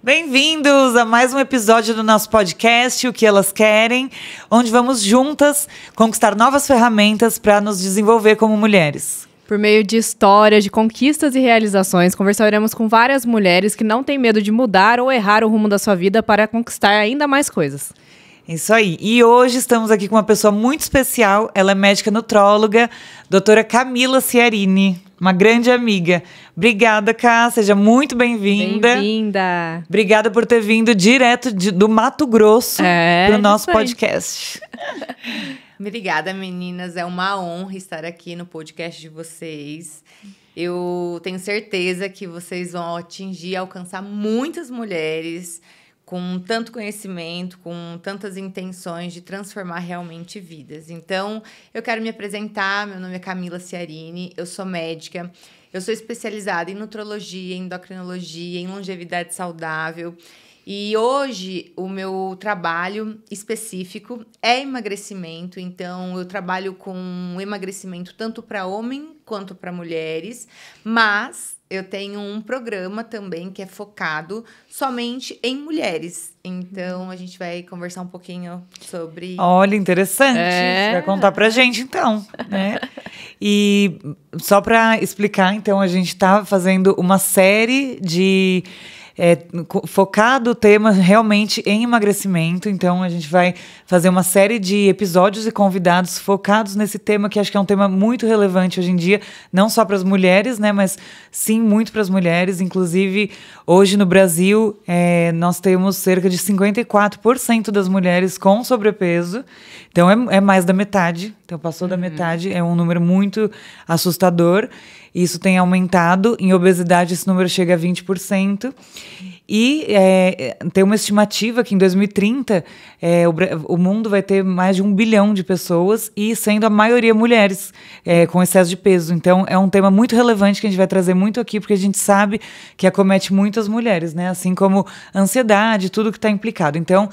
Bem-vindos a mais um episódio do nosso podcast, O que Elas Querem, onde vamos juntas conquistar novas ferramentas para nos desenvolver como mulheres. Por meio de histórias, de conquistas e realizações, conversaremos com várias mulheres que não têm medo de mudar ou errar o rumo da sua vida para conquistar ainda mais coisas. Isso aí. E hoje estamos aqui com uma pessoa muito especial. Ela é médica nutróloga, doutora Camila Ciarini, uma grande amiga. Obrigada, Cá. Seja muito bem-vinda. Bem-vinda. Obrigada por ter vindo direto do Mato Grosso para o nosso podcast. Obrigada, meninas. É uma honra estar aqui no podcast de vocês. Eu tenho certeza que vocês vão atingir e alcançar muitas mulheres com tanto conhecimento, com tantas intenções de transformar realmente vidas. Então, eu quero me apresentar. Meu nome é Camila Ciarini, eu sou médica, eu sou especializada em nutrologia, endocrinologia, em longevidade saudável. E hoje, o meu trabalho específico é emagrecimento. Então, eu trabalho com emagrecimento tanto para homem quanto para mulheres, mas eu tenho um programa também que é focado somente em mulheres. Então, a gente vai conversar um pouquinho sobre... Olha, interessante. Você vai contar pra gente, então, né? E só para explicar, então, a gente tá fazendo uma série de... focado o tema realmente em emagrecimento. Então, a gente vai fazer uma série de episódios e convidados focados nesse tema, que acho que é um tema muito relevante hoje em dia, não só para as mulheres, né, mas sim muito para as mulheres. Inclusive, hoje no Brasil, nós temos cerca de 54% das mulheres com sobrepeso. Então, é mais da metade. Então, passou da metade. É um número muito assustador. Isso tem aumentado. Em obesidade, esse número chega a 20%. E tem uma estimativa que em 2030 o mundo vai ter mais de 1 bilhão de pessoas, e sendo a maioria mulheres com excesso de peso. Então, é um tema muito relevante que a gente vai trazer muito aqui, porque a gente sabe que acomete muitas mulheres, né? Assim como ansiedade, tudo que está implicado. Então,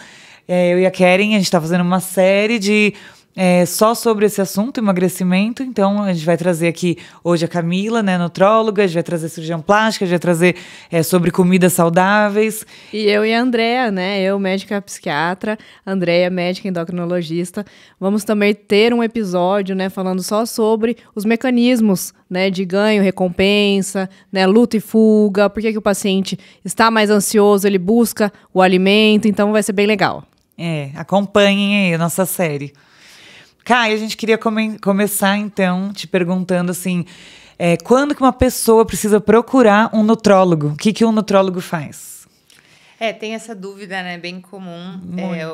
eu e a Keren, a gente está fazendo uma série de... só sobre esse assunto, emagrecimento. Então, a gente vai trazer aqui hoje a Camila, né, nutróloga, a gente vai trazer cirurgião plástica, a gente vai trazer sobre comidas saudáveis. E eu e a Andrea, né, eu médica psiquiatra, Andrea médica endocrinologista. Vamos também ter um episódio, né, falando só sobre os mecanismos, né, de ganho, recompensa, né, luta e fuga, por que o paciente está mais ansioso, ele busca o alimento, então vai ser bem legal. Acompanhem aí a nossa série. Kai, a gente queria começar, então, te perguntando, assim, quando que uma pessoa precisa procurar um nutrólogo? O que um nutrólogo faz? Tem essa dúvida, né, bem comum.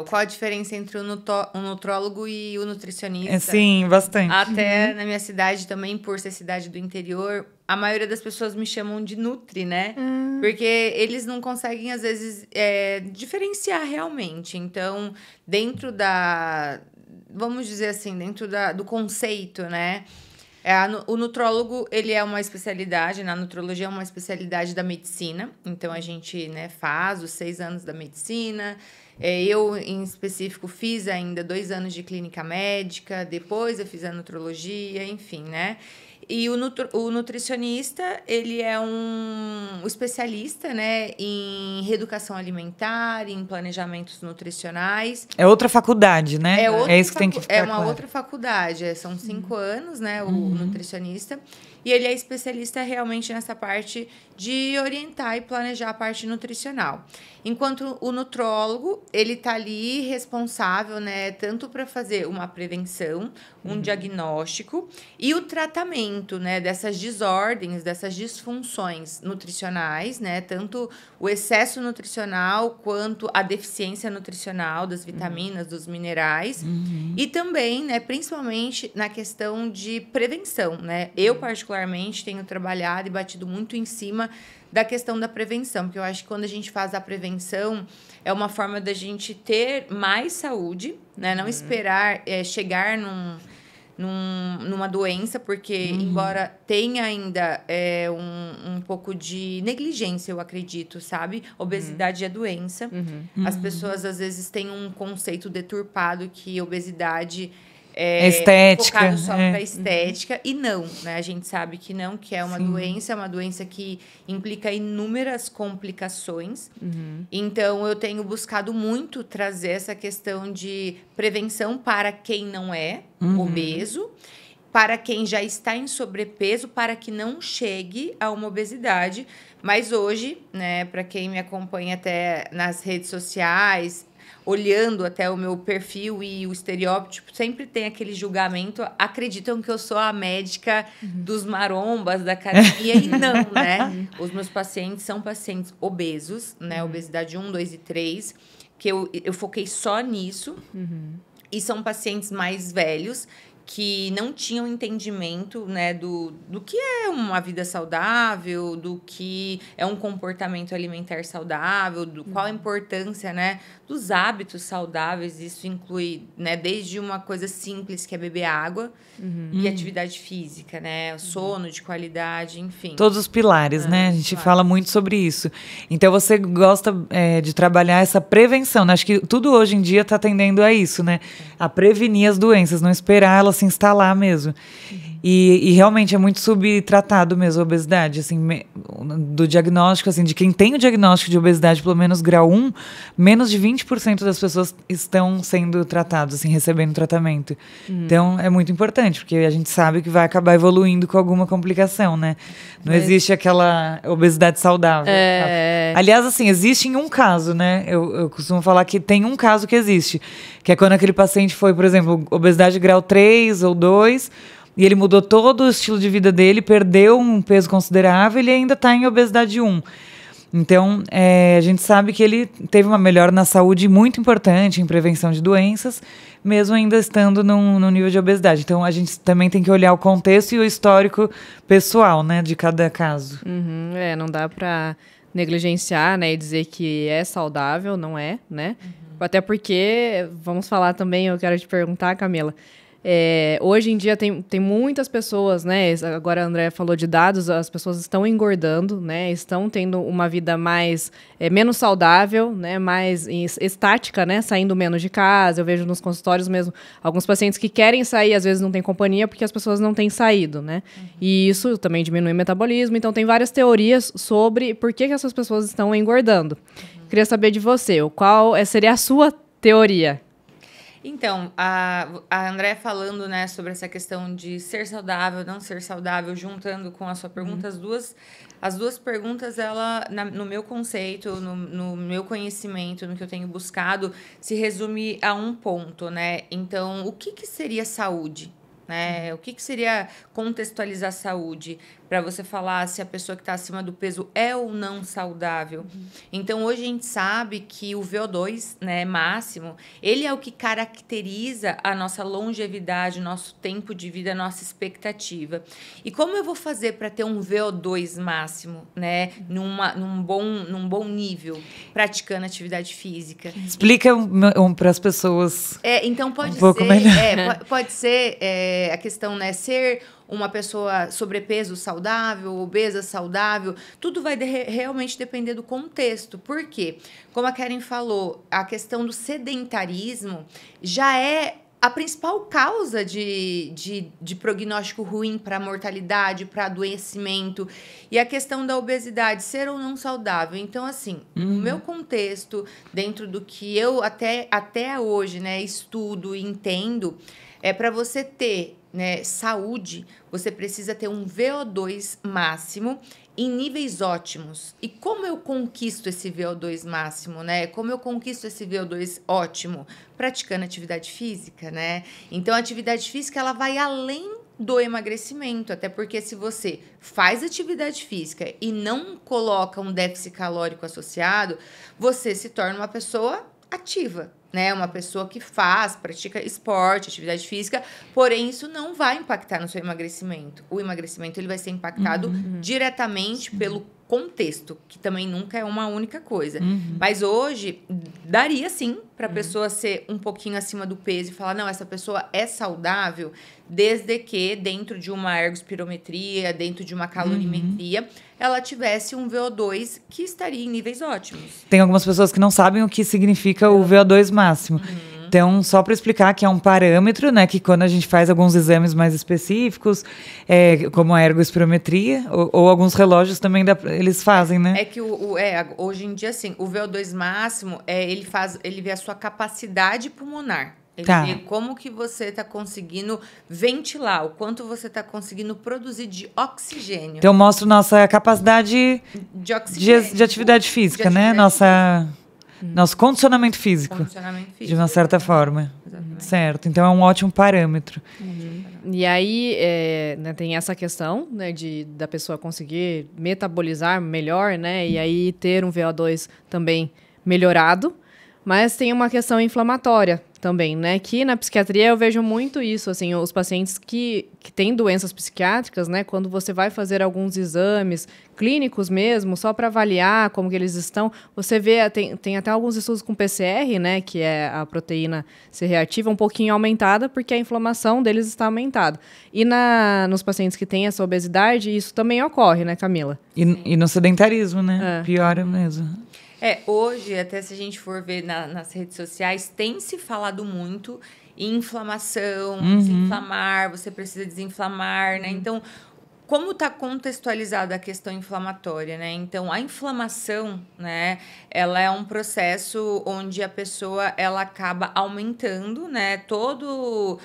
Qual a diferença entre o nutrólogo e o nutricionista? Sim, bastante. Até na minha cidade também, por ser cidade do interior, a maioria das pessoas me chamam de Nutri, né? Porque eles não conseguem, às vezes, diferenciar realmente. Então, dentro da... Vamos dizer assim, dentro do conceito, né? O nutrólogo, ele é uma especialidade, na nutrologia é uma especialidade da medicina. Então, a gente, né, faz os 6 anos da medicina. Eu, em específico, fiz ainda 2 anos de clínica médica. Depois, eu fiz a nutrologia, enfim, né? E o nutricionista, ele é um especialista, né, em reeducação alimentar, em planejamentos nutricionais. É outra faculdade, né? É isso que tem que ficar É uma claro. outra faculdade. São 5 anos, né, o nutricionista. E ele é especialista realmente nessa parte de orientar e planejar a parte nutricional. Enquanto o nutrólogo, ele está ali responsável, né, tanto para fazer uma prevenção, um diagnóstico e o tratamento, né, dessas desordens, dessas disfunções nutricionais, né, tanto o excesso nutricional quanto a deficiência nutricional das vitaminas, dos minerais, e também, né, principalmente na questão de prevenção, né. Eu, particularmente, tenho trabalhado e batido muito em cima da questão da prevenção, porque eu acho que quando a gente faz a prevenção, é uma forma da gente ter mais saúde, né? Não esperar chegar numa doença, porque embora tenha ainda um pouco de negligência, eu acredito, sabe? Obesidade é doença. As pessoas, às vezes, têm um conceito deturpado que obesidade estética, focado só para estética, e não, né? A gente sabe que não, que é uma doença que implica inúmeras complicações. Então, eu tenho buscado muito trazer essa questão de prevenção para quem não é obeso, para quem já está em sobrepeso, para que não chegue a uma obesidade. Mas hoje, né, para quem me acompanha até nas redes sociais, olhando até o meu perfil e o estereótipo, sempre tem aquele julgamento, acreditam que eu sou a médica dos marombas da academia, e não, né? Os meus pacientes são pacientes obesos, né? Obesidade 1, 2 e 3, que eu foquei só nisso, e são pacientes mais velhos, que não tinham entendimento, né, do que é uma vida saudável, do que é um comportamento alimentar saudável, qual a importância, né, dos hábitos saudáveis. Isso inclui, né, desde uma coisa simples, que é beber água, e atividade física, né, sono de qualidade, enfim. Todos os pilares, né? A gente fala muito sobre isso. Então, você gosta de trabalhar essa prevenção, né? Acho que tudo hoje em dia está tendendo a isso, né? A prevenir as doenças, não esperar elas se instalar mesmo. E realmente é muito subtratado mesmo a obesidade, assim, do diagnóstico, assim, de quem tem o diagnóstico de obesidade, pelo menos grau 1, menos de 20% das pessoas estão sendo tratados, assim, recebendo tratamento. Então, é muito importante, porque a gente sabe que vai acabar evoluindo com alguma complicação, né? Não existe aquela obesidade saudável. Aliás, assim, existe em um caso, né? Eu costumo falar que tem um caso que existe, que é quando aquele paciente foi, por exemplo, obesidade grau 3 ou 2, e ele mudou todo o estilo de vida dele, perdeu um peso considerável e ele ainda está em obesidade 1. Então, a gente sabe que ele teve uma melhora na saúde muito importante em prevenção de doenças, mesmo ainda estando num nível de obesidade. Então, a gente também tem que olhar o contexto e o histórico pessoal, né, de cada caso. Não dá para negligenciar, né, e dizer que é saudável, não é, né? Até porque, vamos falar também, eu quero te perguntar, Camila, hoje em dia tem muitas pessoas, né? Agora a Andrea falou de dados, as pessoas estão engordando, né? Estão tendo uma vida menos saudável, né? Mais estática, né? Saindo menos de casa. Eu vejo nos consultórios mesmo alguns pacientes que querem sair, às vezes não tem companhia porque as pessoas não têm saído, né? E isso também diminui o metabolismo. Então tem várias teorias sobre por que essas pessoas estão engordando. Queria saber de você, qual seria a sua teoria? Então, a Andrea falando, né, sobre essa questão de ser saudável, não ser saudável, juntando com a sua pergunta, as duas perguntas, ela, no meu conceito, no meu conhecimento, no que eu tenho buscado, se resume a um ponto, né? Então, o que seria saúde? Né? O que seria contextualizar saúde? Para você falar se a pessoa que está acima do peso é ou não saudável. Então, hoje a gente sabe que o VO2, né, máximo, ele é o que caracteriza a nossa longevidade, nosso tempo de vida, nossa expectativa. E como eu vou fazer para ter um VO2 máximo, né, num bom nível, praticando atividade física? Explica para as pessoas. Então pode ser a questão, né, ser uma pessoa sobrepeso saudável, obesa saudável, tudo vai realmente depender do contexto. Por quê? Como a Karen falou, a questão do sedentarismo já é a principal causa de prognóstico ruim para mortalidade, para adoecimento. E a questão da obesidade, ser ou não saudável. Então, assim, no meu contexto, dentro do que eu até hoje, né, estudo e entendo, para você ter, né, saúde, você precisa ter um VO2 máximo em níveis ótimos. E como eu conquisto esse VO2 máximo, né? Como eu conquisto esse VO2 ótimo? Praticando atividade física, né? Então, a atividade física, ela vai além do emagrecimento, até porque se você faz atividade física e não coloca um déficit calórico associado, você se torna uma pessoa ativa, né? Uma pessoa que pratica esporte, atividade física, porém isso não vai impactar no seu emagrecimento. O emagrecimento ele vai ser impactado diretamente pelo contexto, que também nunca é uma única coisa. Mas hoje, daria sim para a pessoa ser um pouquinho acima do peso e falar, não, essa pessoa é saudável, desde que dentro de uma ergospirometria, dentro de uma calorimetria, ela tivesse um VO2 que estaria em níveis ótimos. Tem algumas pessoas que não sabem o que significa o VO2 máximo. Então, só para explicar que é um parâmetro, né? Que quando a gente faz alguns exames mais específicos, como a ergospirometria, ou alguns relógios também eles fazem, né? É que hoje em dia, assim, o VO2 máximo, ele vê a sua capacidade pulmonar. Ele vê como que você está conseguindo ventilar, o quanto você está conseguindo produzir de oxigênio. Então, mostra nossa capacidade de atividade física, né? Nosso condicionamento físico. De uma certa forma. Exatamente. Certo. Então, é um ótimo parâmetro. E aí, né, tem essa questão, né, da pessoa conseguir metabolizar melhor, né? E aí ter um VO2 também melhorado. Mas tem uma questão inflamatória também, né? Que na psiquiatria eu vejo muito isso, assim, os pacientes que têm doenças psiquiátricas, né? Quando você vai fazer alguns exames clínicos mesmo, só para avaliar como que eles estão, você vê, tem até alguns estudos com PCR, né? Que é a proteína C reativa um pouquinho aumentada, porque a inflamação deles está aumentada. E nos pacientes que têm essa obesidade, isso também ocorre, né, Camila? E no sedentarismo, né? Piora mesmo. Hoje, até se a gente for ver nas redes sociais, tem se falado muito em inflamação, desinflamar, você precisa desinflamar, né? Então, como está contextualizada a questão inflamatória, né? Então, a inflamação, né? Ela é um processo onde a pessoa, ela acaba aumentando, né? Todo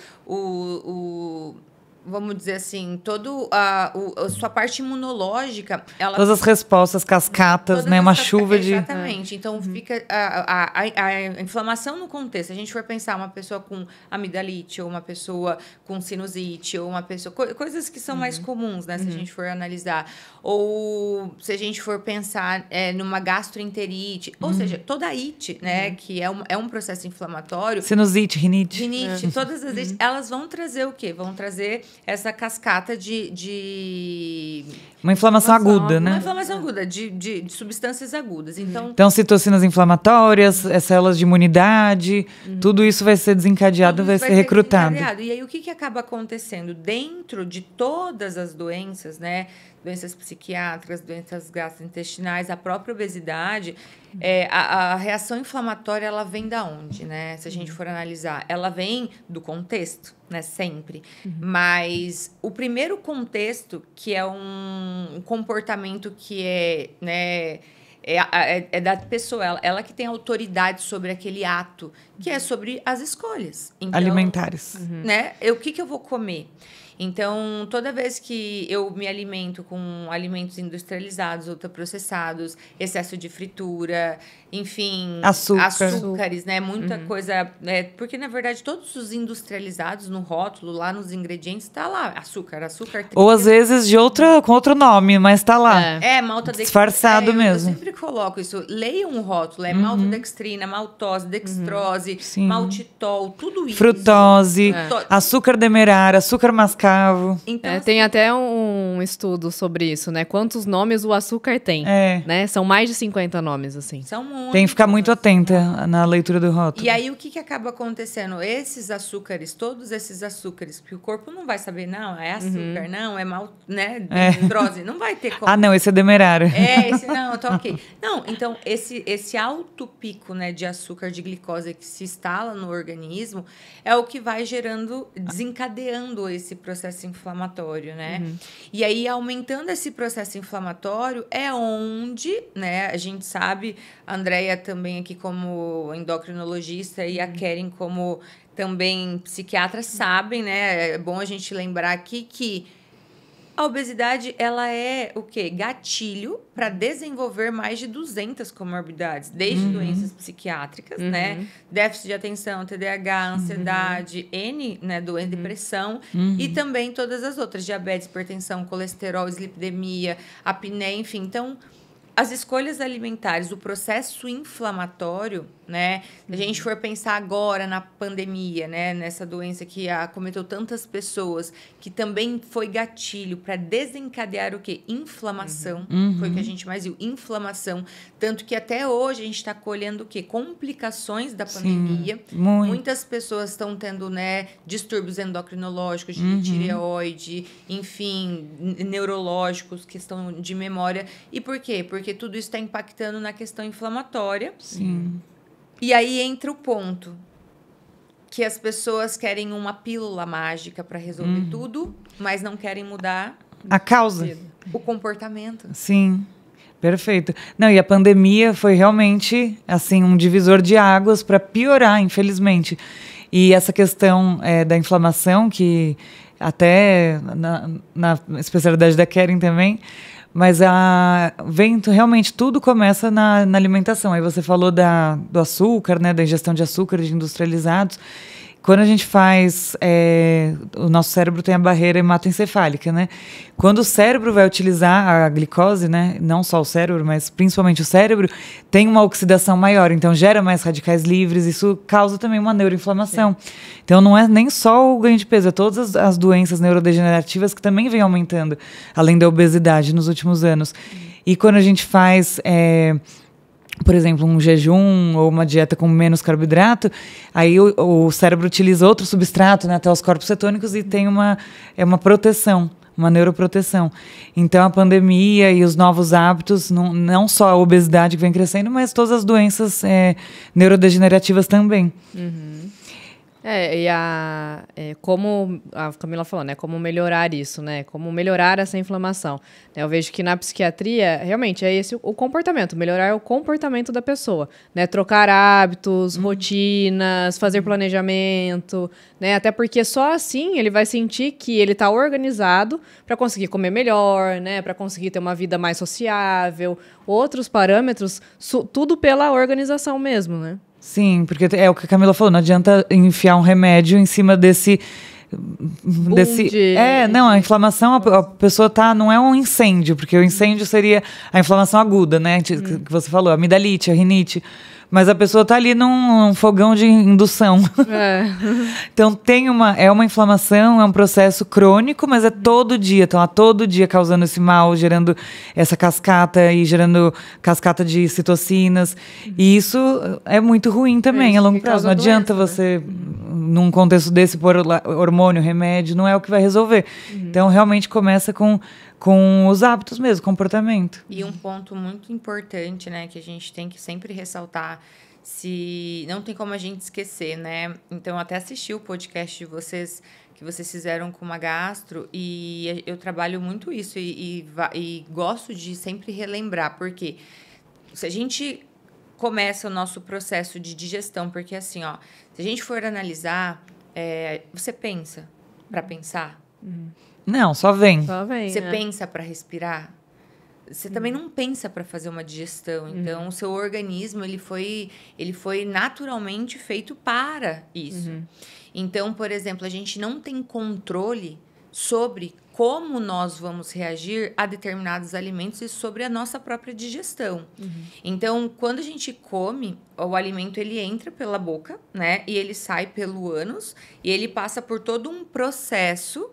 vamos dizer assim, toda a sua parte imunológica... Todas as respostas, cascatas, né? Uma chuva de... Exatamente. Então, fica a inflamação no contexto. Se a gente for pensar uma pessoa com amidalite, ou uma pessoa com sinusite, ou uma pessoa... Coisas que são mais comuns, né? Se a gente for analisar. Ou se a gente for pensar numa gastroenterite. Ou seja, toda a ite, né? Que é um processo inflamatório. Sinusite, rinite. Rinite, todas as ites, elas vão trazer o quê? Vão trazer essa cascata de... Uma inflamação aguda, né? Uma inflamação aguda, de substâncias agudas. Então, citocinas inflamatórias, células de imunidade, tudo isso vai ser desencadeado, vai ser recrutado. E aí, o que acaba acontecendo? Dentro de todas as doenças, né? Doenças psiquiátricas, doenças gastrointestinais, a própria obesidade, a reação inflamatória, ela vem da onde, né? Se a gente for analisar, ela vem do contexto, né? Sempre. Mas o primeiro contexto, que é um comportamento que né? É da pessoa, ela que tem autoridade sobre aquele ato, que é sobre as escolhas. Então, alimentares. Né? O que eu vou comer? Então, toda vez que eu me alimento com alimentos industrializados, ultraprocessados, excesso de fritura, enfim... Açúcares, né? Muita coisa... porque, na verdade, todos os industrializados no rótulo, lá nos ingredientes, está lá. Açúcar. Ou, às vezes, com outro nome, mas está lá. Maltodextrina. Disfarçado mesmo. Eu sempre coloco isso. Leiam um rótulo. Maltodextrina, maltose, dextrose, maltitol, tudo isso. Frutose, açúcar demerara, açúcar mascavo. Então, tem até um estudo sobre isso, né? Quantos nomes o açúcar tem, né? São mais de 50 nomes, assim. São muitos. Tem que ficar muito atenta na leitura do rótulo. E aí, o que acaba acontecendo? Esses açúcares, todos esses açúcares, que o corpo não vai saber, não, é açúcar, não, é mal, né? Dextrose, não vai ter como. Não, esse é demerara. Esse não, tá ok. Não, então, esse alto pico, né, de açúcar, de glicose que se instala no organismo, é o que vai desencadeando esse processo inflamatório, né? E aí, aumentando esse processo inflamatório, é onde, né, a gente sabe, a Andrea também aqui como endocrinologista e a Keren como também psiquiatra sabem, né? É bom a gente lembrar aqui que a obesidade, ela é o quê? Gatilho para desenvolver mais de 200 comorbidades, desde doenças psiquiátricas, né? Déficit de atenção, TDAH, ansiedade, né? Doença, depressão e também todas as outras, diabetes, hipertensão, colesterol, dislipidemia, apneia, enfim. Então, as escolhas alimentares, o processo inflamatório, né? Se a gente for pensar agora na pandemia, né? Nessa doença que acometeu tantas pessoas, que também foi gatilho para desencadear o quê? Inflamação. Foi o que a gente mais viu, inflamação. Tanto que até hoje a gente está colhendo o quê? Complicações da pandemia. Muitas pessoas estão tendo, né, distúrbios endocrinológicos, de tireoide, enfim, neurológicos, questão de memória. E por quê? Porque tudo isso está impactando na questão inflamatória. Sim. E aí entra o ponto. que as pessoas querem uma pílula mágica para resolver tudo, mas não querem mudar a causa. O comportamento. Sim, perfeito. Não, e a pandemia foi realmente assim um divisor de águas para piorar, infelizmente. E essa questão da inflamação, que até na especialidade da Keren também, mas realmente tudo começa na alimentação. Aí você falou do açúcar, né, da ingestão de açúcar, de industrializados. Quando a gente faz... o nosso cérebro tem a barreira hematoencefálica, né? Quando o cérebro vai utilizar a glicose, né? Não só o cérebro, mas principalmente o cérebro, tem uma oxidação maior. Então, gera mais radicais livres. Isso causa também uma neuroinflamação. Sim. Então, não é nem só o ganho de peso. É todas as doenças neurodegenerativas que também vêm aumentando, além da obesidade nos últimos anos. E quando a gente faz... por exemplo, um jejum ou uma dieta com menos carboidrato, aí o cérebro utiliza outro substrato, né, até os corpos cetônicos, e tem uma proteção, uma neuroproteção. Então, a pandemia e os novos hábitos, não só a obesidade que vem crescendo, mas todas as doenças neurodegenerativas também. Como a Camila falou, né? Como melhorar isso, né? Como melhorar essa inflamação. Eu vejo que na psiquiatria, realmente, é esse o comportamento. Melhorar o comportamento da pessoa, né? Trocar hábitos, rotinas, fazer planejamento, né? Até porque só assim ele vai sentir que ele está organizado para conseguir comer melhor, né? Para conseguir ter uma vida mais sociável. Outros parâmetros, tudo pela organização mesmo, né? Sim, porque é o que a Camila falou, não adianta enfiar um remédio em cima desse... Não, a inflamação, a pessoa não é um incêndio, porque o incêndio seria a inflamação aguda, né, que você falou, a amidalite, a rinite, mas a pessoa está ali num fogão de indução. Então é uma inflamação, é um processo crônico, mas é todo dia, então todo dia causando esse mal, gerando essa cascata e gerando cascata de citocinas, e isso é muito ruim também a longo prazo. Não adianta você, num contexto desse, pôr hormônio, remédio, não é o que vai resolver. Então realmente começa com os hábitos mesmo, comportamento. E um ponto muito importante, né, que a gente tem que sempre ressaltar, não tem como a gente esquecer, né? Então, eu até assisti o podcast de vocês, que vocês fizeram com uma gastro, e eu trabalho muito isso, e gosto de sempre relembrar, porque se a gente começa o nosso processo de digestão, porque assim, ó, se a gente for analisar, você pensa para pensar? Não, só vem. Você pensa para respirar? Você também não pensa para fazer uma digestão. Então, o seu organismo ele foi naturalmente feito para isso. Então, por exemplo, a gente não tem controle sobre como nós vamos reagir a determinados alimentos e sobre a nossa própria digestão. Então, quando a gente come, o alimento ele entra pela boca, né? E ele sai pelo ânus e ele passa por todo um processo.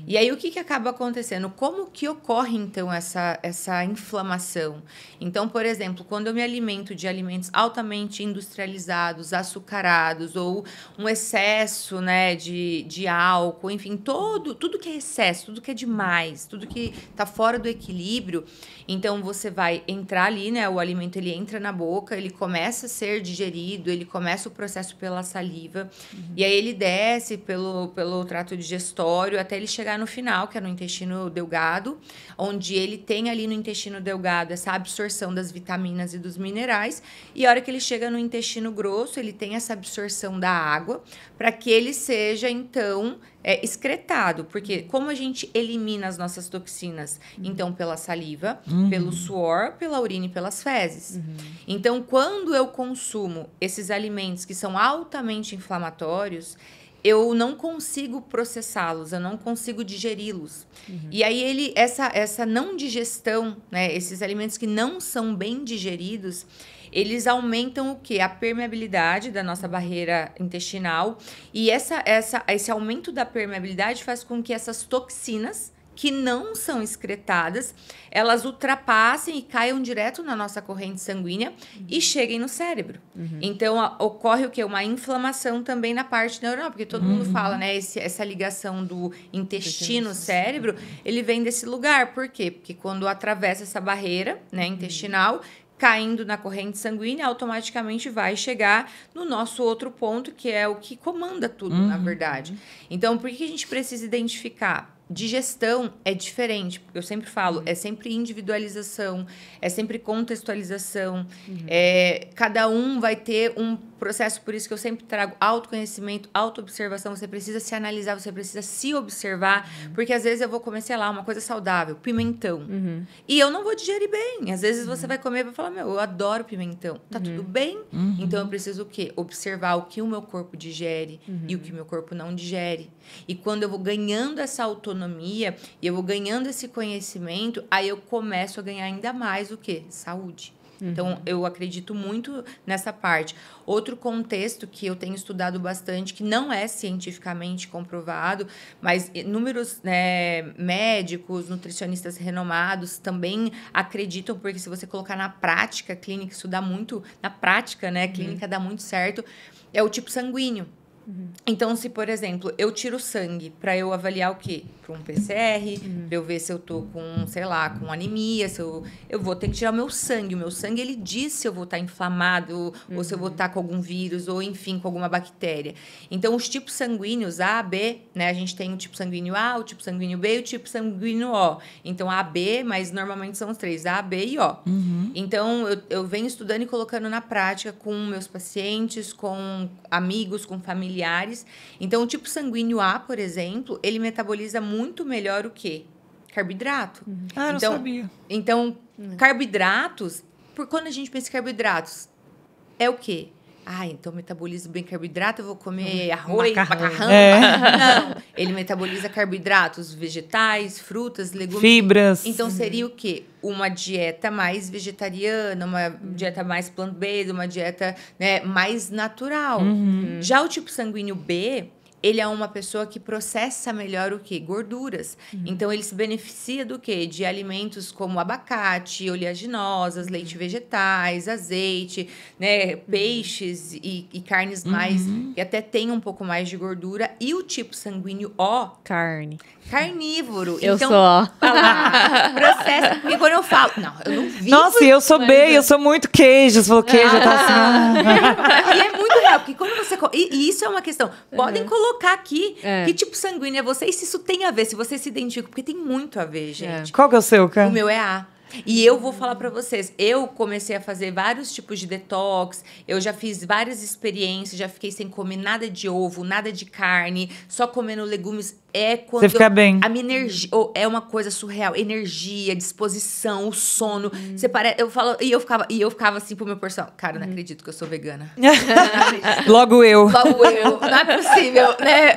E aí, o que acaba acontecendo? Como que ocorre, então, essa inflamação? Então, por exemplo, quando eu me alimento de alimentos altamente industrializados, açucarados, ou um excesso, né, de álcool, enfim, tudo que é excesso, tudo que é demais, tudo que está fora do equilíbrio, então você vai entrar ali, né, o alimento ele entra na boca, ele começa a ser digerido, ele começa o processo pela saliva, e aí ele desce pelo trato digestório até ele chegar no final, que é no intestino delgado, onde ele tem ali no intestino delgado essa absorção das vitaminas e dos minerais, e a hora que ele chega no intestino grosso, ele tem essa absorção da água, para que ele seja, então, excretado, porque como a gente elimina as nossas toxinas? Então, pela saliva, pelo suor, pela urina e pelas fezes. Então, quando eu consumo esses alimentos que são altamente inflamatórios, eu não consigo processá-los, eu não consigo digeri-los. E aí, essa não digestão, né, esses alimentos que não são bem digeridos, eles aumentam o quê? A permeabilidade da nossa barreira intestinal. E esse aumento da permeabilidade faz com que essas toxinas que não são excretadas, elas ultrapassem e caiam direto na nossa corrente sanguínea e cheguem no cérebro. Então, ocorre o quê? Uma inflamação também na parte neuronal, porque todo mundo fala, né? Essa ligação do intestino-cérebro, ele vem desse lugar. Por quê? Porque quando atravessa essa barreira, né, intestinal, caindo na corrente sanguínea, automaticamente vai chegar no nosso outro ponto, que é o que comanda tudo, na verdade. Então, por que a gente precisa identificar? Digestão é diferente, porque eu sempre falo, é sempre individualização, é sempre contextualização, cada um vai ter um processo, por isso que eu sempre trago autoconhecimento, autoobservação, você precisa se analisar, você precisa se observar, porque às vezes eu vou comer, sei lá, uma coisa saudável, pimentão, e eu não vou digerir bem, às vezes você vai comer e vai falar, eu adoro pimentão, tá tudo bem? Então eu preciso o quê? Observar o que o meu corpo digere e o que o meu corpo não digere, e quando eu vou ganhando essa autonomia e eu vou ganhando esse conhecimento, aí eu começo a ganhar ainda mais o quê? Saúde. Então, eu acredito muito nessa parte. Outro contexto que eu tenho estudado bastante, que não é cientificamente comprovado, mas inúmeros médicos, nutricionistas renomados também acreditam, porque se você colocar na prática clínica, isso dá muito... Na prática, clínica dá muito certo, é o tipo sanguíneo. Então, se, por exemplo, eu tiro sangue para eu avaliar o quê? Para um PCR, para eu ver se eu tô com, sei lá, com anemia, se eu vou ter que tirar o meu sangue. O meu sangue, ele diz se eu vou estar inflamado, ou se eu vou estar com algum vírus, ou enfim, com alguma bactéria. Então, os tipos sanguíneos A, B, a gente tem o tipo sanguíneo A, o tipo sanguíneo B e o tipo sanguíneo O. Então, A, B, mas normalmente são os três, A, B e O. Então, eu venho estudando e colocando na prática com meus pacientes, com amigos, com familiares. Então, o tipo sanguíneo A, por exemplo, ele metaboliza muito melhor o quê? Carboidrato. Não sabia. Então, carboidratos, quando a gente pensa em carboidratos, é o quê? Então metaboliza bem carboidrato, eu vou comer arroz, macarrão. Não, ele metaboliza carboidratos, vegetais, frutas, legumes. Fibras. Então, seria o quê? Uma dieta mais vegetariana, uma dieta mais plant-based, uma dieta mais natural. Já o tipo sanguíneo B, ele é uma pessoa que processa melhor o quê? Gorduras. Então, ele se beneficia do quê? De alimentos como abacate, oleaginosas, leite vegetais, azeite, peixes e carnes mais, que até tem um pouco mais de gordura. E o tipo sanguíneo O... Carnívoro. Eu então, sou. Processa. E quando eu falo... Não, eu não vivo... Nossa, e eu sou B, eu sou muito queijo. Você falou queijo, tá assim... E é muito real, porque quando você... E isso é uma questão. Podem colocar aqui que tipo sanguíneo é você e se isso tem a ver, se você se identifica. Porque tem muito a ver, gente. Qual que é o seu, cara? O meu é A. E eu vou falar pra vocês, eu comecei a fazer vários tipos de detox, eu já fiz várias experiências, já fiquei sem comer nada de ovo, nada de carne, só comendo legumes. É quando você fica bem. A minha energia é uma coisa surreal, energia, disposição, o sono. Você eu ficava assim pro meu personal, cara, não acredito que eu sou vegana. Logo eu. Não é possível,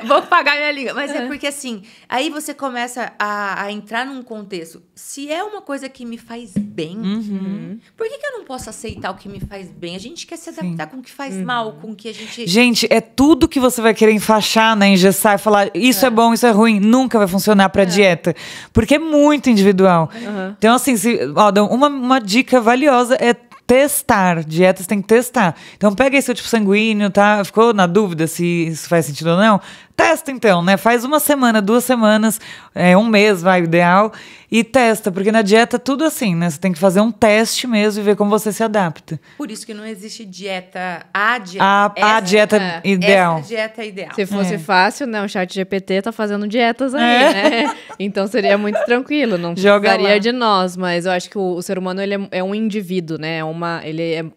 vou pagar minha língua. Mas é porque assim, aí você começa a entrar num contexto. Se é uma coisa que me faz bem, por que eu não posso aceitar o que me faz bem? A gente quer se adaptar com o que faz mal, com o que a gente... Gente, é tudo que você vai querer enfaixar, engessar e falar, isso é bom, isso é ruim. Nunca vai funcionar pra dieta. Porque é muito individual. Então, assim, uma dica valiosa é testar. Dietas tem que testar. Então, pega esse seu tipo sanguíneo, tá? Ficou na dúvida se isso faz sentido ou não? Testa, então, Faz 1 semana, 2 semanas, 1 mês, vai, o ideal. E testa, porque na dieta tudo assim, Você tem que fazer um teste mesmo e ver como você se adapta. Por isso que não existe dieta... A dieta ideal. Essa dieta é ideal. Se fosse fácil, o chat GPT tá fazendo dietas aí, Então seria muito tranquilo, não precisaria de nós. Mas eu acho que o ser humano ele é um indivíduo,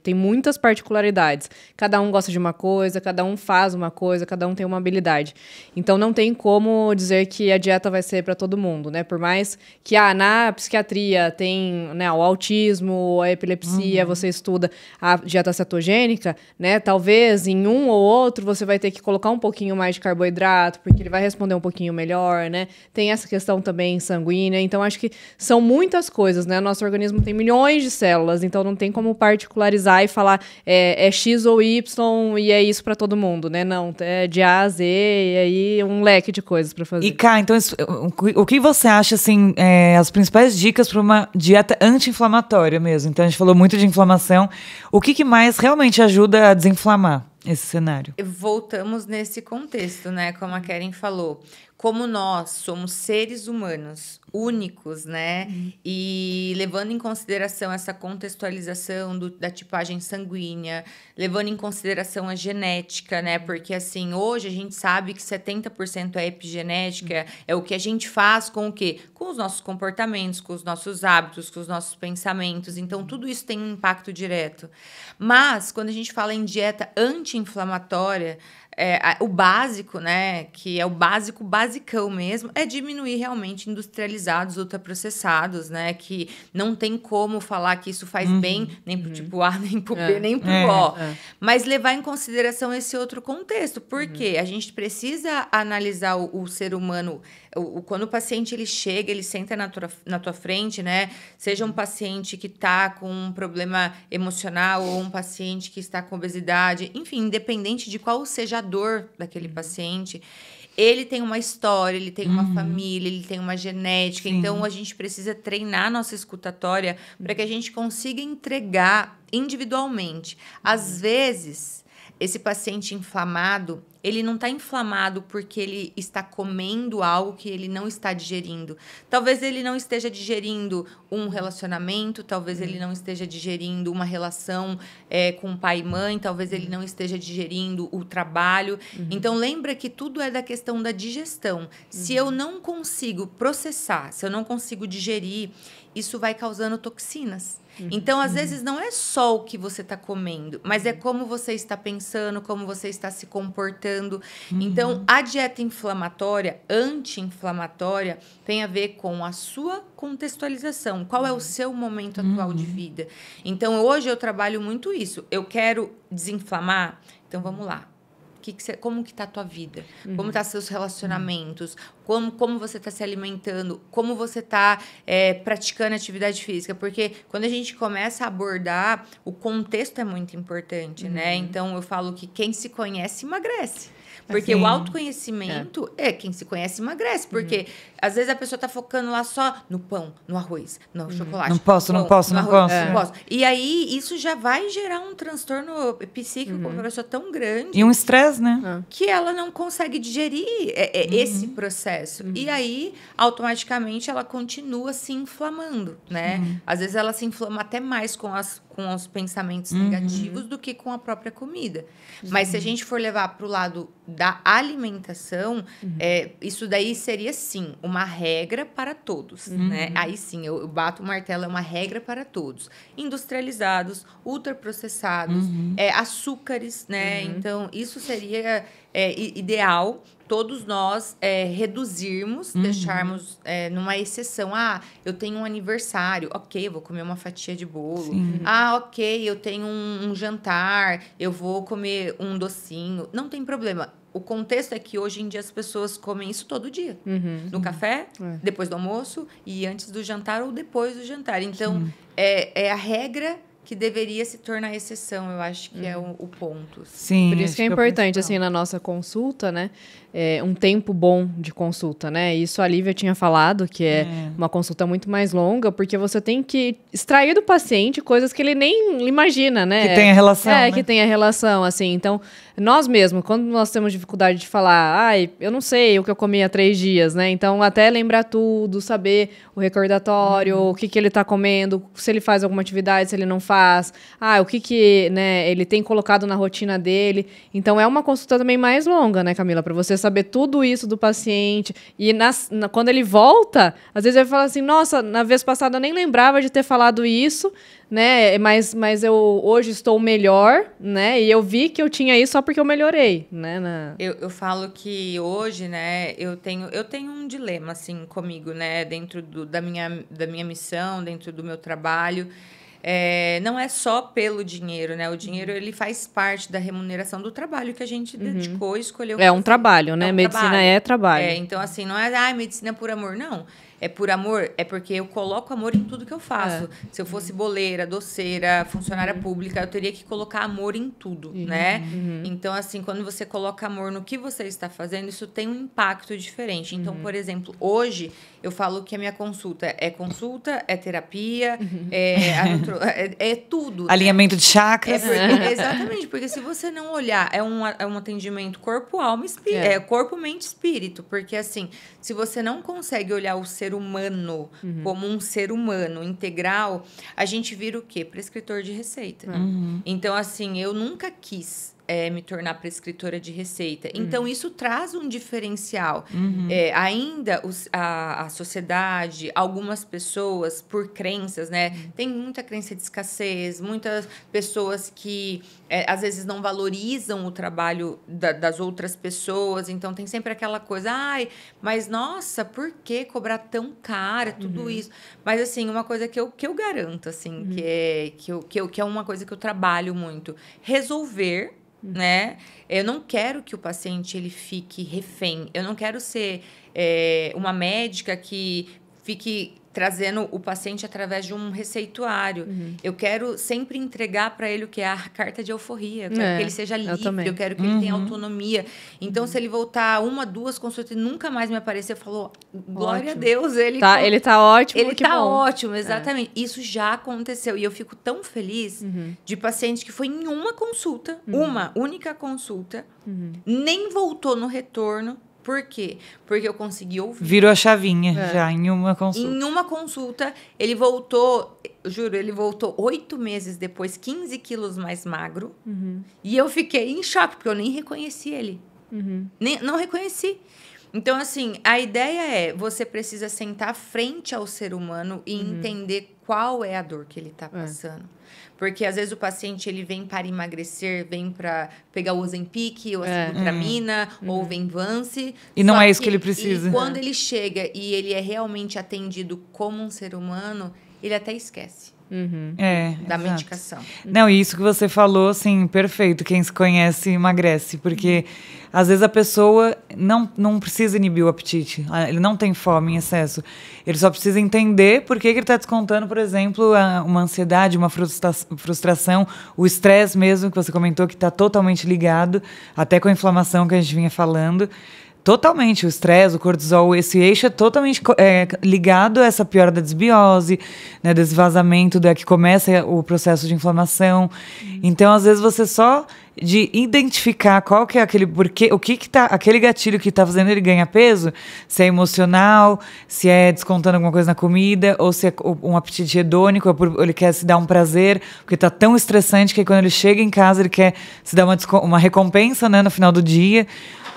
tem muitas particularidades. Cada um gosta de uma coisa, cada um faz uma coisa, cada um tem uma habilidade. Então não tem como dizer que a dieta vai ser para todo mundo, Por mais que na psiquiatria tem o autismo, a epilepsia, você estuda a dieta cetogênica, talvez em um ou outro você vai ter que colocar um pouquinho mais de carboidrato, porque ele vai responder um pouquinho melhor, Tem essa questão também sanguínea, então acho que são muitas coisas, Nosso organismo tem milhões de células, então não tem como particularizar e falar é X ou Y e é isso para todo mundo, Não, é de A a Z e aí um leque de coisas para fazer. E cá, então, o que você acha, assim, as principais dicas para uma dieta anti-inflamatória mesmo? Então, a gente falou muito de inflamação. O que mais realmente ajuda a desinflamar esse cenário? Voltamos nesse contexto, Como a Keren falou. como nós somos seres humanos únicos, né? E levando em consideração essa contextualização da tipagem sanguínea, levando em consideração a genética, né? Porque, assim, hoje a gente sabe que 70% é epigenética, é o que a gente faz com o quê? Com os nossos comportamentos, com os nossos hábitos, com os nossos pensamentos. Então, tudo isso tem um impacto direto. Mas, quando a gente fala em dieta anti-inflamatória, o básico, né, que é o basicão mesmo, é diminuir realmente industrializados, ultraprocessados, né, que não tem como falar que isso faz bem nem pro tipo A, nem pro B, nem pro O. Mas levar em consideração esse outro contexto, porque a gente precisa analisar o ser humano. Quando o paciente ele chega, ele senta na tua frente, né? Seja um paciente que está com um problema emocional ou um paciente que está com obesidade, enfim, independente de qual seja a dor daquele paciente, ele tem uma história, ele tem uma família, ele tem uma genética. Sim. Então, a gente precisa treinar nossa escutatória para que a gente consiga entregar individualmente. Às vezes, esse paciente inflamado, ele não está inflamado porque ele está comendo algo que ele não está digerindo. Talvez ele não esteja digerindo um relacionamento, talvez ele não esteja digerindo uma relação com pai e mãe, talvez ele não esteja digerindo o trabalho. Então, lembra que tudo é da questão da digestão. Se eu não consigo processar, se eu não consigo digerir, isso vai causando toxinas. Então, às vezes, não é só o que você está comendo, mas é como você está pensando, como você está se comportando. Então, a dieta inflamatória, anti-inflamatória, tem a ver com a sua contextualização. Qual é o seu momento atual de vida? Então, hoje eu trabalho muito isso. Eu quero desinflamar? Então, vamos lá. Como que está a tua vida? Como estão seus relacionamentos? Como você está se alimentando? Como você está praticando atividade física? Porque quando a gente começa a abordar, o contexto é muito importante, né? Então, eu falo que quem se conhece, emagrece. Porque o autoconhecimento quem se conhece emagrece. Porque às vezes a pessoa tá focando lá só no pão, no arroz, no chocolate. Não posso. Não posso. E aí, isso já vai gerar um transtorno psíquico com uma pessoa tão grande. E um estresse, né? Que ela não consegue digerir esse processo. E aí, automaticamente, ela continua se inflamando, né? Às vezes, ela se inflama até mais com os pensamentos negativos do que com a própria comida. Mas se a gente for levar para o lado da alimentação, isso daí seria, sim, uma regra para todos, né? Aí, sim, eu bato o martelo, é uma regra para todos. Industrializados, ultraprocessados, açúcares, né? Então, isso seria ideal todos nós reduzirmos, deixarmos numa exceção. Eu tenho um aniversário, ok, eu vou comer uma fatia de bolo. Sim. Ok, eu tenho um jantar, eu vou comer um docinho. Não tem problema. O contexto é que hoje em dia as pessoas comem isso todo dia. No café, depois do almoço e antes do jantar ou depois do jantar. Então, é a regra que deveria se tornar exceção, eu acho que é o ponto. Sim. Por isso que é importante, assim, na nossa consulta, né? Um tempo bom de consulta, né? Isso a Lívia tinha falado, que é uma consulta muito mais longa, porque você tem que extrair do paciente coisas que ele nem imagina, né? Que tenha relação, né? Que tenha relação, assim. Então, nós mesmos, quando nós temos dificuldade de falar, eu não sei o que eu comi há 3 dias, né? Então, até lembrar tudo, saber o recordatório, o que ele tá comendo, se ele faz alguma atividade, se ele não faz, o que né, ele tem colocado na rotina dele. Então, é uma consulta também mais longa, né, Camila? Para você saber tudo isso do paciente. E quando ele volta, às vezes ele fala assim, nossa, na vez passada eu nem lembrava de ter falado isso, né? Mas eu hoje estou melhor, né? E eu vi que eu tinha isso só porque eu melhorei, né? Eu falo que hoje, né, eu tenho um dilema, assim, comigo, né? Dentro da minha missão, dentro do meu trabalho. Não é só pelo dinheiro, né? O dinheiro, ele faz parte da remuneração do trabalho que a gente dedicou e escolheu. É um trabalho, né? Medicina é trabalho. Então, assim, não é medicina por amor, não. é por amor, é porque eu coloco amor em tudo que eu faço. Se eu fosse boleira, doceira, funcionária pública, eu teria que colocar amor em tudo, né? Então, assim, quando você coloca amor no que você está fazendo, isso tem um impacto diferente. Então, por exemplo, hoje eu falo que a minha consulta, é terapia, é tudo. Alinhamento de chakras. Exatamente, porque se você não olhar, é um atendimento corpo, alma, espírito, corpo, mente, espírito. Porque, assim, se você não consegue olhar o ser humano como um ser humano integral, a gente vira o quê? Prescritor de receita. Então, assim, eu nunca quis me tornar prescritora de receita. Então, isso traz um diferencial. Ainda a sociedade, algumas pessoas, por crenças, né? Tem muita crença de escassez, muitas pessoas que, às vezes, não valorizam o trabalho das outras pessoas. Então, tem sempre aquela coisa, mas, nossa, por que cobrar tão caro tudo isso? Mas, assim, uma coisa que eu garanto, assim, que é uma coisa que eu trabalho muito. Resolver, né? Eu não quero que o paciente ele fique refém. Eu não quero ser uma médica que fique trazendo o paciente através de um receituário. Eu quero sempre entregar para ele o que é a carta de alforria. Eu quero que ele seja livre, eu quero que ele tenha autonomia. Então, se ele voltar 1, 2 consultas e nunca mais me aparecer, falou, glória a Deus, ele tá ótimo. Ele tá ótimo, exatamente. Isso já aconteceu. E eu fico tão feliz de paciente que foi em uma consulta, uma única consulta, nem voltou no retorno. Por quê? Porque eu consegui ouvir. Virou a chavinha já em uma consulta. Em uma consulta, ele voltou, juro, ele voltou 8 meses depois, 15 quilos mais magro. E eu fiquei em choque, porque eu nem reconheci ele. Não reconheci. Então, assim, a ideia você precisa sentar frente ao ser humano e entender qual é a dor que ele está passando. Porque, às vezes, o paciente ele vem para emagrecer, vem para pegar o Ozempic, ou a sibutramina, ou o Venvance. E não é isso que ele precisa. E quando ele chega e ele é realmente atendido como um ser humano, ele até esquece. Da medicação. Não, e isso que você falou, assim, perfeito. Quem se conhece emagrece, porque às vezes a pessoa não precisa inibir o apetite. Ele não tem fome em excesso. Ele só precisa entender por que ele está descontando, por exemplo, uma ansiedade, uma frustração, o estresse mesmo, que você comentou, que está totalmente ligado, até com a inflamação que a gente vinha falando. Totalmente, o estresse, o cortisol, esse eixo é totalmente ligado a essa piora da desbiose, né, desse vazamento, que começa o processo de inflamação. Então, às vezes, você só de identificar qual que é aquele aquele gatilho que está fazendo ele ganhar peso, se é emocional, se é descontando alguma coisa na comida, ou se é um apetite hedônico, ou ele quer se dar um prazer, porque está tão estressante que quando ele chega em casa ele quer se dar uma recompensa, né, no final do dia.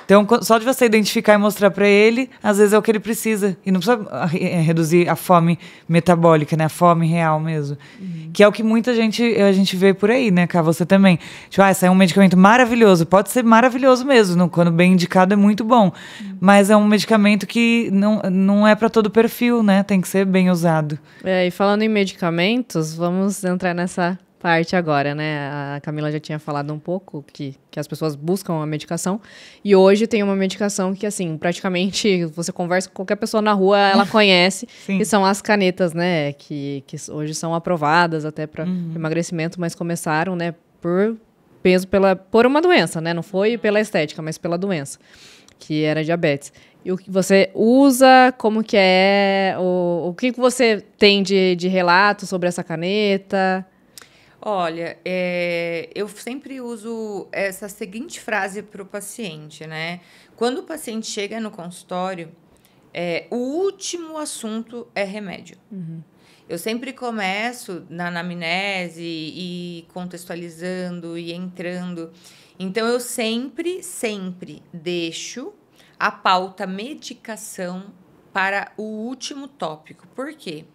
Então, só de você identificar e mostrar para ele, às vezes é o que ele precisa. E não precisa reduzir a fome metabólica, né? A fome real mesmo. Que é o que a gente vê por aí, né, Cá? Você também. Tipo, esse é um medicamento maravilhoso. Pode ser maravilhoso mesmo. Quando bem indicado é muito bom. Mas é um medicamento que não é para todo perfil, né? Tem que ser bem usado. E falando em medicamentos, vamos entrar nessa parte agora, né? A Camila já tinha falado um pouco que as pessoas buscam uma medicação, e hoje tem uma medicação que, assim, praticamente você conversa com qualquer pessoa na rua, ela conhece, que são as canetas, né? Que hoje são aprovadas até para emagrecimento, mas começaram, né, por peso por uma doença, né? Não foi pela estética, mas pela doença, que era diabetes. E o que você usa, como que é, o que você tem de relato sobre essa caneta? Olha, eu sempre uso essa seguinte frase para o paciente, né? Quando o paciente chega no consultório, o último assunto é remédio. Eu sempre começo na anamnese e contextualizando e entrando. Então, eu sempre deixo a pauta medicação para o último tópico. Por quê?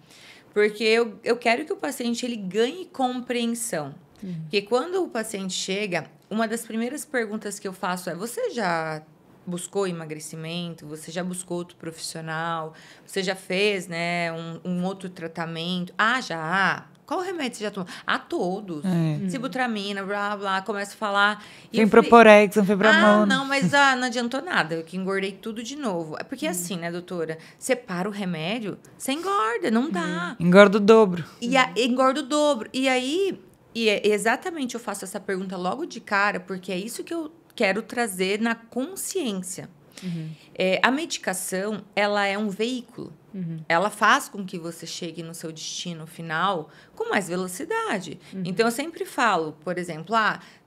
Porque eu quero que o paciente ele ganhe compreensão. Porque quando o paciente chega, uma das primeiras perguntas que eu faço é: você já buscou emagrecimento? Você já buscou outro profissional? Você já fez, né, um outro tratamento? Já. qual remédio você já tomou? Ah, todos. Sibutramina, blá, blá, começa a falar. Tem Proporex, Anfebramol. Ah, não, mas não adiantou nada, eu que engordei tudo de novo. É porque assim, né, doutora? Você para o remédio, você engorda, não dá. Engorda o dobro. Engorda o dobro. E aí, exatamente eu faço essa pergunta logo de cara, porque é isso que eu quero trazer na consciência. A medicação, ela é um veículo. Ela faz com que você chegue no seu destino final com mais velocidade. Então, eu sempre falo, por exemplo,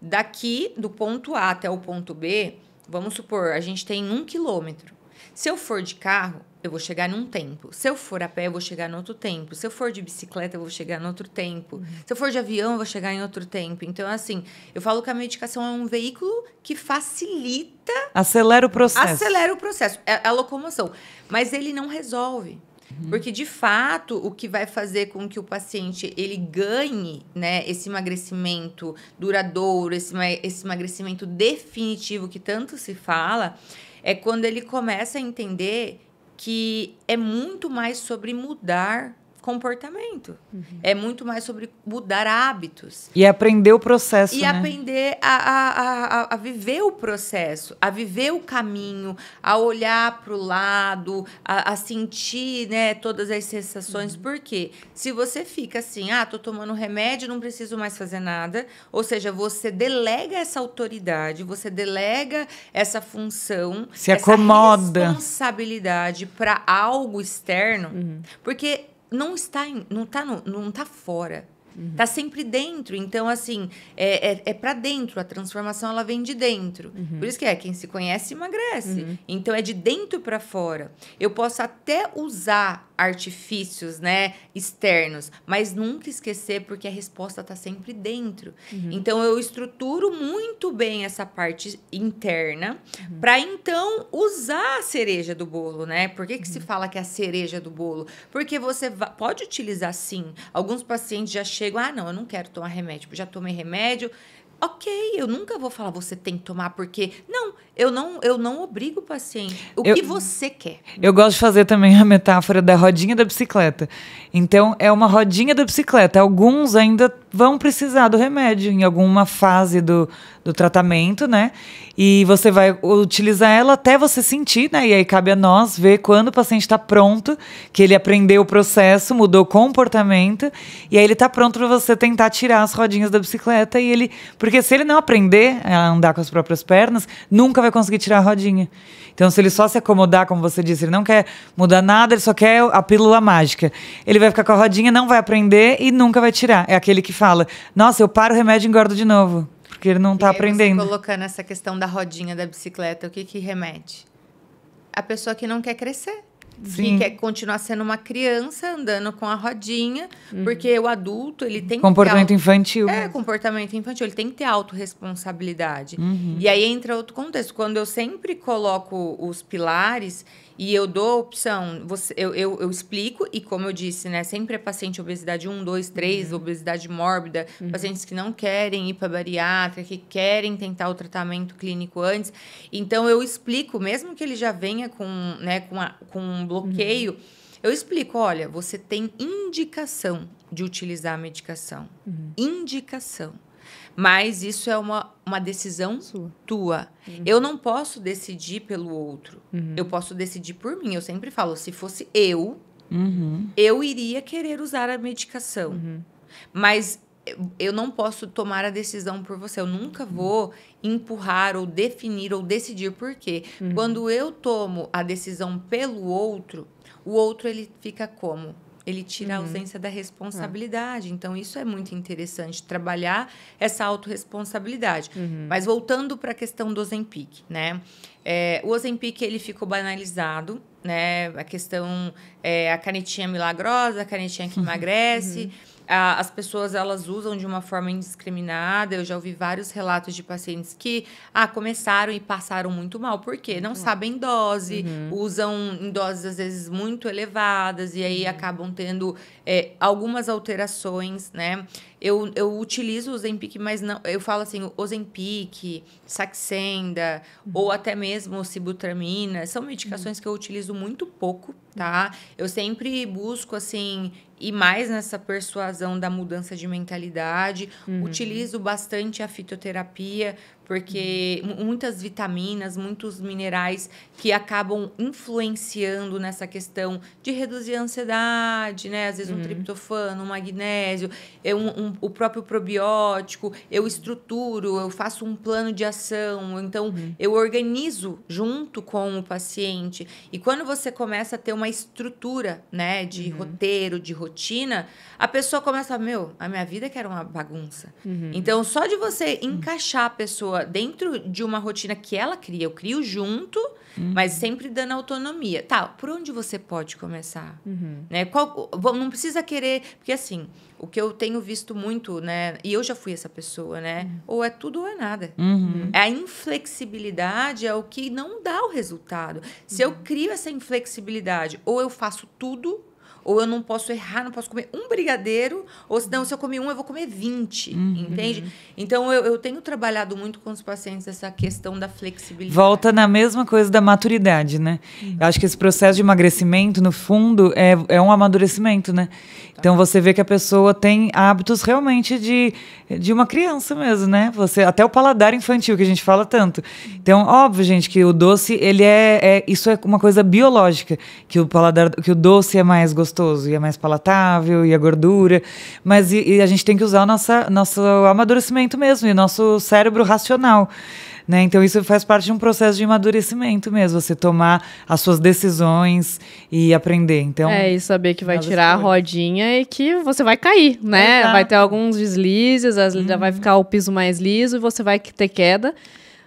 daqui do ponto A até o ponto B, vamos supor, a gente tem 1 quilômetro. Se eu for de carro, eu vou chegar num tempo. Se eu for a pé, eu vou chegar em outro tempo. Se eu for de bicicleta, eu vou chegar em outro tempo. Se eu for de avião, eu vou chegar em outro tempo. Então, assim, eu falo que a medicação é um veículo que facilita... Acelera o processo. Acelera o processo, a locomoção. Mas ele não resolve. Porque, de fato, o que vai fazer com que o paciente ele ganhe, né, esse emagrecimento duradouro, esse emagrecimento definitivo que tanto se fala, é quando ele começa a entender que é muito mais sobre mudar comportamento. É muito mais sobre mudar hábitos. E aprender o processo, né? Aprender a viver o processo, a viver o caminho, a olhar para o lado, a sentir, né, todas as sensações. Porque se você fica assim, tô tomando remédio, não preciso mais fazer nada, ou seja, você delega essa autoridade, você delega essa função, se acomoda, essa responsabilidade para algo externo, porque não tá fora. Tá sempre dentro. Então, assim, é para dentro. A transformação, ela vem de dentro. Por isso que quem se conhece, emagrece. Então, é de dentro para fora. Eu posso até usar artifícios, né, externos, mas nunca esquecer, porque a resposta tá sempre dentro. Então, eu estruturo muito bem essa parte interna para, então, usar a cereja do bolo, né? Por que se fala que é a cereja do bolo? Porque você pode utilizar, sim. Alguns pacientes já chegam, não, eu não quero tomar remédio, já tomei remédio. Ok, eu nunca vou falar, você tem que tomar, porque... Não, eu não obrigo o paciente. O que você quer. Eu gosto de fazer também a metáfora da rodinha da bicicleta. Então, é uma rodinha da bicicleta. Alguns ainda vão precisar do remédio em alguma fase do tratamento, né? E você vai utilizar ela até você sentir, né? E aí cabe a nós ver quando o paciente está pronto, que ele aprendeu o processo, mudou o comportamento, e aí ele está pronto para você tentar tirar as rodinhas da bicicleta. Porque se ele não aprender a andar com as próprias pernas, nunca vai conseguir tirar a rodinha. Então, se ele só se acomodar, como você disse, ele não quer mudar nada, ele só quer a pílula mágica. Ele vai ficar com a rodinha, não vai aprender e nunca vai tirar. É aquele que fala, nossa, eu paro o remédio e engordo de novo. Porque ele não está aprendendo. Você colocando essa questão da rodinha da bicicleta, o que remete? A pessoa que não quer crescer. Sim. Que quer continuar sendo uma criança andando com a rodinha, porque o adulto, ele tem comportamento infantil. Comportamento infantil, ele tem que ter autorresponsabilidade. E aí entra outro contexto. Quando eu sempre coloco os pilares e eu dou a opção, eu explico, e como eu disse, né, sempre é paciente obesidade 1, 2, 3, obesidade mórbida, pacientes que não querem ir para bariátrica, que querem tentar o tratamento clínico antes. Então, eu explico, mesmo que ele já venha com um bloqueio, eu explico, olha, você tem indicação de utilizar a medicação. Indicação. Mas isso é uma decisão tua. Eu não posso decidir pelo outro. Eu posso decidir por mim. Eu sempre falo, se fosse eu iria querer usar a medicação. Mas eu não posso tomar a decisão por você. Eu nunca vou empurrar ou definir ou decidir por quê. Quando eu tomo a decisão pelo outro, o outro ele fica como? Ele tira a ausência da responsabilidade. Então, isso é muito interessante, trabalhar essa autorresponsabilidade. Mas voltando para a questão do Ozempic, né? O Ozempic, ele ficou banalizado, né? A questão, a canetinha milagrosa, a canetinha que emagrece. As pessoas, elas usam de uma forma indiscriminada. Eu já ouvi vários relatos de pacientes que começaram e passaram muito mal. Por quê? Não sabem dose, usam em doses, às vezes, muito elevadas, e aí acabam tendo algumas alterações, né? Eu utilizo o Ozempic, mas não... Eu falo assim, Ozempic, Saxenda, ou até mesmo Sibutramina, são medicações que eu utilizo muito pouco. tá? Eu sempre busco, assim, ir mais nessa persuasão da mudança de mentalidade. Utilizo bastante a fitoterapia, porque muitas vitaminas, muitos minerais que acabam influenciando nessa questão de reduzir a ansiedade, né? Às vezes um triptofano, um magnésio, o próprio probiótico, eu estruturo, eu faço um plano de ação, então eu organizo junto com o paciente. E quando você começa a ter uma estrutura, né, de roteiro, de rotina, a pessoa começa, a minha vida que era uma bagunça. Então, só de você encaixar a pessoa dentro de uma rotina que ela cria, eu crio junto, mas sempre dando autonomia. Tá, por onde você pode começar? Né? Não precisa querer... Porque, assim, o que eu tenho visto muito, né? E eu já fui essa pessoa, né? Ou é tudo ou é nada. A inflexibilidade é o que não dá o resultado. Se eu crio essa inflexibilidade, ou eu faço tudo... Ou eu não posso errar, não posso comer um brigadeiro, ou senão, se eu comer eu vou comer 20, entende? Então, eu tenho trabalhado muito com os pacientes essa questão da flexibilidade. Volta na mesma coisa da maturidade, né? Eu acho que esse processo de emagrecimento, no fundo, é um amadurecimento, né? Então, você vê que a pessoa tem hábitos realmente de uma criança mesmo, né? Até o paladar infantil, que a gente fala tanto. Então, óbvio, gente, que o doce, isso é uma coisa biológica, que o doce é mais gostoso e é mais palatável, e a gordura, mas a gente tem que usar o nosso amadurecimento mesmo, e o nosso cérebro racional, né? Então isso faz parte de um processo de amadurecimento mesmo, você tomar as suas decisões e aprender. Então, e saber que vai tirar a rodinha e que você vai cair, né? Exato. Vai ter alguns deslizes, já vai ficar o piso mais liso e você vai ter queda.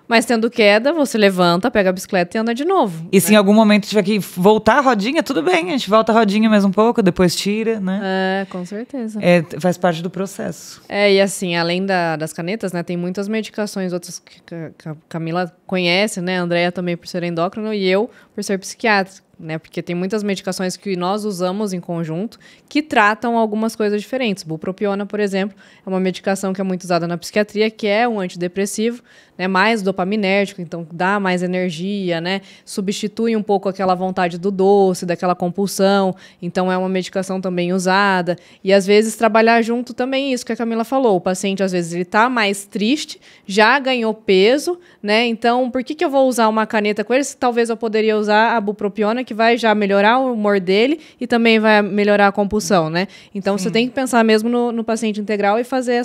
Mas tendo queda, você levanta, pega a bicicleta e anda de novo. E se em algum momento tiver que voltar a rodinha, tudo bem, a gente volta a rodinha mais um pouco, depois tira, né? Com certeza. Faz parte do processo. E assim, além das canetas, né, tem muitas medicações, outras que a Camila conhece, né? A Andrea também por ser endócrino e eu por ser psiquiatra. Né, porque tem muitas medicações que nós usamos em conjunto que tratam algumas coisas diferentes. Bupropiona, por exemplo, é uma medicação que é muito usada na psiquiatria, que é um antidepressivo, né, mais dopaminérgico, então dá mais energia, né, substitui um pouco aquela vontade do doce, daquela compulsão, então é uma medicação também usada. E às vezes trabalhar junto também isso que a Camila falou, o paciente às vezes ele está mais triste, já ganhou peso, né, então por que eu vou usar uma caneta com ele se talvez eu poderia usar a bupropiona, que vai já melhorar o humor dele e também vai melhorar a compulsão, né? Então, você tem que pensar mesmo no paciente integral e fazer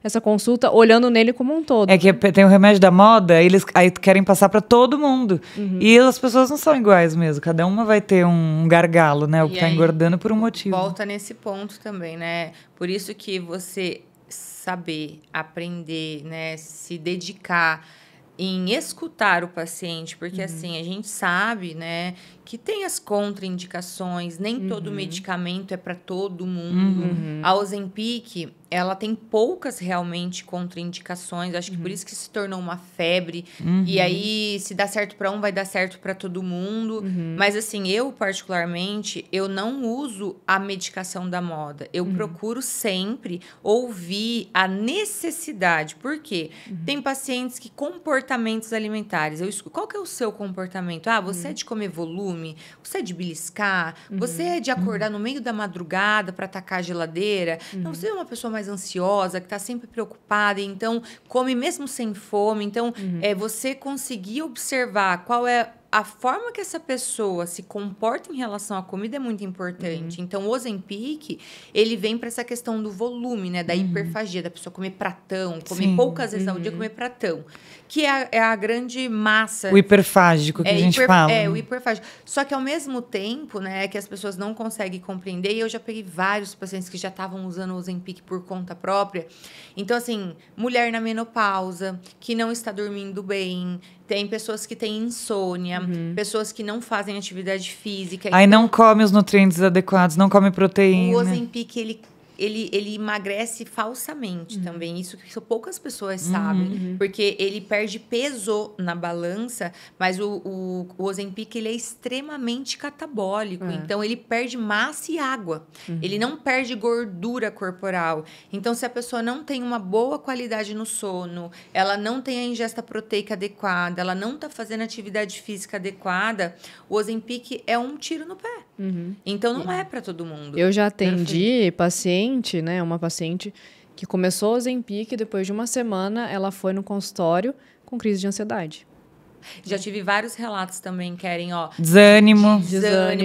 essa consulta olhando nele como um todo. É que tem o remédio da moda, eles aí querem passar para todo mundo. E as pessoas não são iguais mesmo. Cada uma vai ter um gargalo, né? O que está engordando por um motivo. Volta nesse ponto também, né? Por isso que você saber, aprender, né? Se dedicar em escutar o paciente, porque assim, a gente sabe, né, que tem as contraindicações, nem todo medicamento é para todo mundo. A Ozempic, ela tem poucas realmente contraindicações, acho que por isso que se tornou uma febre, e aí se dá certo para um, vai dar certo para todo mundo, mas assim, eu particularmente, eu não uso a medicação da moda, eu procuro sempre ouvir a necessidade, por quê? Tem pacientes que comportamentos alimentares, qual que é o seu comportamento? Você é de comer volume? Você é de beliscar? Você é de acordar no meio da madrugada para atacar a geladeira? Não, você é uma pessoa mais ansiosa, que está sempre preocupada, então come mesmo sem fome. Então, você conseguir observar qual é a forma que essa pessoa se comporta em relação à comida é muito importante. Então, o Ozempic, ele vem para essa questão do volume, né? Da hiperfagia, da pessoa comer pratão, comer poucas vezes ao dia, comer pratão. Que é a grande massa... O hiperfágico que a gente fala. O hiperfágico. Só que, ao mesmo tempo, né, que as pessoas não conseguem compreender, e eu já peguei vários pacientes que já estavam usando o Ozempic por conta própria. Então, assim, mulher na menopausa, que não está dormindo bem... Tem pessoas que têm insônia, pessoas que não fazem atividade física. Aí então, não come os nutrientes adequados, não come proteína. O Ozempic, ele emagrece falsamente também. Isso que poucas pessoas sabem. Porque ele perde peso na balança, mas o Ozempic, ele é extremamente catabólico. Então, ele perde massa e água. Ele não perde gordura corporal. Então, se a pessoa não tem uma boa qualidade no sono, ela não tem a ingesta proteica adequada, ela não está fazendo atividade física adequada, o Ozempic é um tiro no pé. Então, não é para todo mundo. Eu já atendi paciente, né? Uma paciente que começou o Ozempic e depois de uma semana ela foi no consultório com crise de ansiedade. Já tive vários relatos também, querem, ó... Desânimo,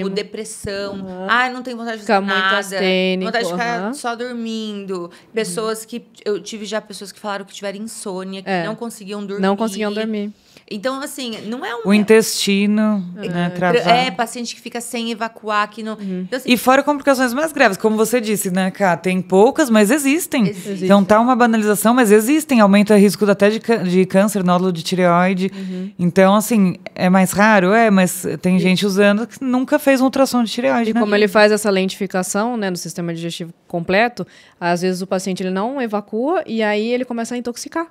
depressão. Ah, não tenho vontade de Ficar fazer muito nada. astênico, Vontade de ficar só dormindo. Pessoas que... Eu tive já pessoas que falaram que tiveram insônia, que não conseguiam dormir. Não conseguiam dormir. Então, assim, não é o intestino, né, travado. Paciente que fica sem evacuar, que não... Então, assim, E fora complicações mais graves, como você disse, né, Ká? Tem poucas, mas existem. Então tá uma banalização, mas existem. Aumenta o risco até de câncer, nódulo de tireoide. Então, assim, é mais raro? Mas tem gente usando que nunca fez um ultrassom de tireoide, né? Como ele faz essa lentificação, né, no sistema digestivo completo, às vezes o paciente ele não evacua e aí ele começa a intoxicar,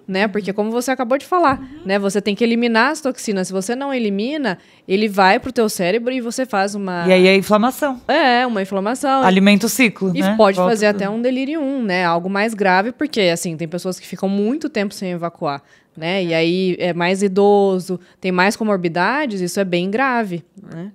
né? Porque como você acabou de falar, né, você tem que eliminar as toxinas. Se você não elimina, ele vai pro teu cérebro e você faz uma... E aí é inflamação. Uma inflamação. Alimenta o ciclo, E né? pode fazer até um delírio 1, né? Algo mais grave, porque, assim, tem pessoas que ficam muito tempo sem evacuar, né? E aí é mais idoso, tem mais comorbidades, isso é bem grave, né?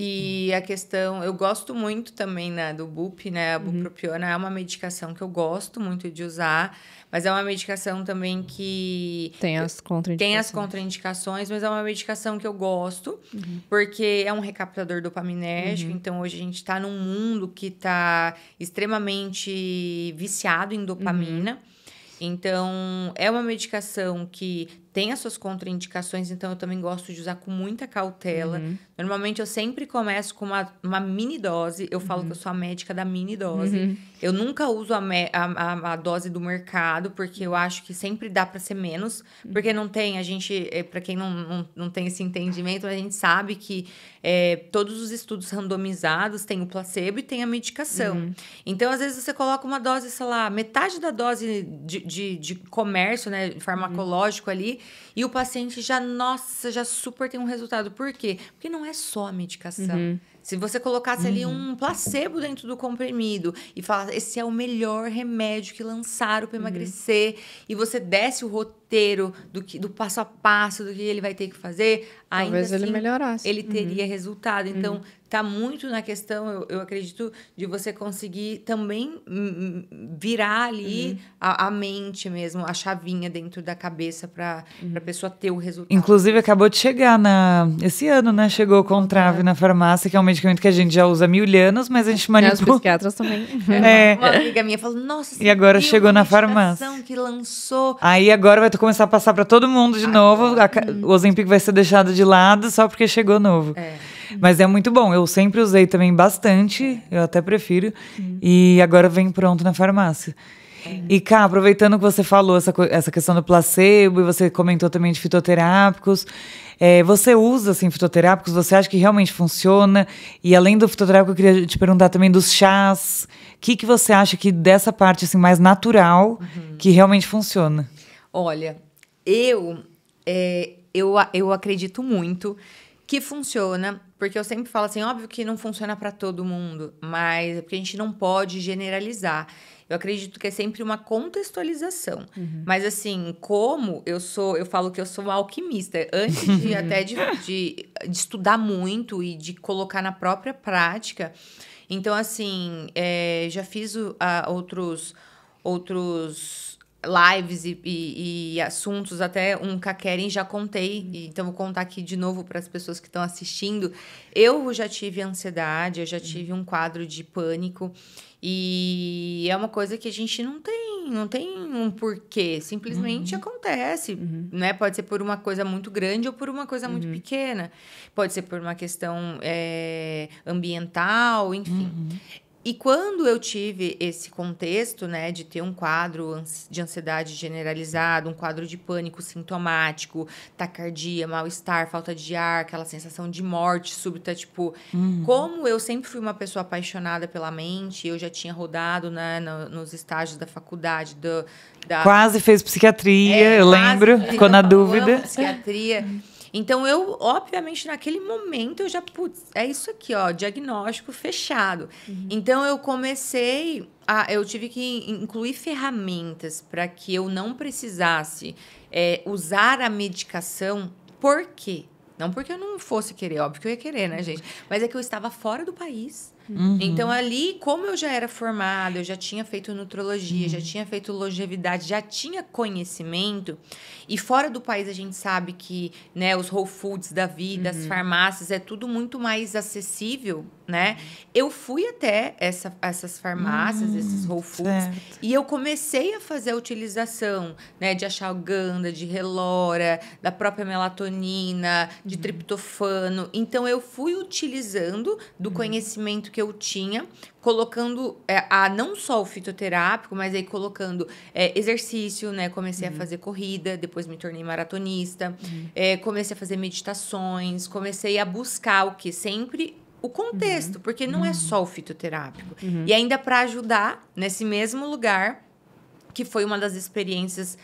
E a questão, eu gosto muito também, né, do BUP, né? A bupropiona é uma medicação que eu gosto muito de usar, mas é uma medicação também que... Tem as contraindicações, mas é uma medicação que eu gosto, porque é um recaptador dopaminérgico, então hoje a gente está num mundo que está extremamente viciado em dopamina. Então, é uma medicação que tem as suas contraindicações, então eu também gosto de usar com muita cautela. Normalmente, eu sempre começo com uma mini dose. Eu falo que eu sou a médica da mini dose. Eu nunca uso a dose do mercado, porque eu acho que sempre dá para ser menos. Porque não tem, para quem não tem esse entendimento, a gente sabe que todos os estudos randomizados têm o placebo e tem a medicação. Então, às vezes, você coloca uma dose, sei lá, metade da dose de comércio, né, farmacológico ali, e o paciente já super tem um resultado. Por quê? Porque não é só a medicação. Se você colocasse ali um placebo dentro do comprimido e falasse, esse é o melhor remédio que lançaram para emagrecer, e você desse o roteiro do passo a passo do que ele vai ter que fazer, talvez ainda ele melhorasse. Ele teria resultado. Então, tá muito na questão, eu acredito, de você conseguir também virar ali a mente mesmo, a chavinha dentro da cabeça para a pessoa ter o resultado. Inclusive, acabou de chegar esse ano, né? Chegou o Contrave na farmácia, que é um medicamento que a gente já usa há 1000 anos, mas a gente manipula. Os psiquiatras também. Uma amiga minha falou, nossa, e agora chegou na farmácia. Que lançou. Aí agora vai começar a passar para todo mundo de novo. O Ozempic vai ser deixado de lado só porque chegou novo. Mas é muito bom. Eu sempre usei também bastante. Eu até prefiro. E agora vem pronto na farmácia. E, Ká, aproveitando que você falou essa questão do placebo, e você comentou também de fitoterápicos, você usa, assim, fitoterápicos? Você acha que realmente funciona? E, além do fitoterápico, eu queria te perguntar também dos chás. O que você acha que dessa parte, assim, mais natural, que realmente funciona? Olha, eu acredito muito que funciona, porque eu sempre falo assim, óbvio que não funciona para todo mundo, mas é porque a gente não pode generalizar. Eu acredito que é sempre uma contextualização. Mas, assim, como eu falo que eu sou uma alquimista. Antes de estudar muito e de colocar na própria prática. Então, assim, já fiz outros lives e assuntos, até um com a Keren já contei, então vou contar aqui de novo para as pessoas que estão assistindo. Eu já tive ansiedade, eu já tive um quadro de pânico, e é uma coisa que a gente não tem um porquê, simplesmente acontece, né? Pode ser por uma coisa muito grande ou por uma coisa muito pequena, pode ser por uma questão ambiental, enfim. E quando eu tive esse contexto, né, de ter um quadro de ansiedade generalizado, um quadro de pânico sintomático, taquicardia, mal-estar, falta de ar, aquela sensação de morte súbita, tipo... Como eu sempre fui uma pessoa apaixonada pela mente, eu já tinha rodado, né, nos estágios da faculdade, Quase fez psiquiatria, eu lembro, ficou na dúvida. Amo psiquiatria. Então, obviamente, naquele momento, eu já, é isso aqui, ó, diagnóstico fechado. Então, eu tive que incluir ferramentas para que eu não precisasse usar a medicação. Por quê? Não porque eu não fosse querer, óbvio que eu ia querer, né, gente? Mas é que eu estava fora do país. Então, ali, como eu já era formada, eu já tinha feito nutrologia, já tinha feito longevidade, já tinha conhecimento. E fora do país, a gente sabe que, né, os Whole Foods da vida, as farmácias, é tudo muito mais acessível, né? Eu fui até essas farmácias, esses Whole Foods, e eu comecei a fazer a utilização, né, de ashwagandha, de relora, da própria melatonina, de triptofano. Então, eu fui utilizando do conhecimento que eu tinha, colocando não só o fitoterápico, mas aí colocando exercício, né? Comecei a fazer corrida, depois me tornei maratonista, comecei a fazer meditações, comecei a buscar o que? Sempre o contexto, porque não é só o fitoterápico. E ainda para ajudar nesse mesmo lugar, que foi uma das experiências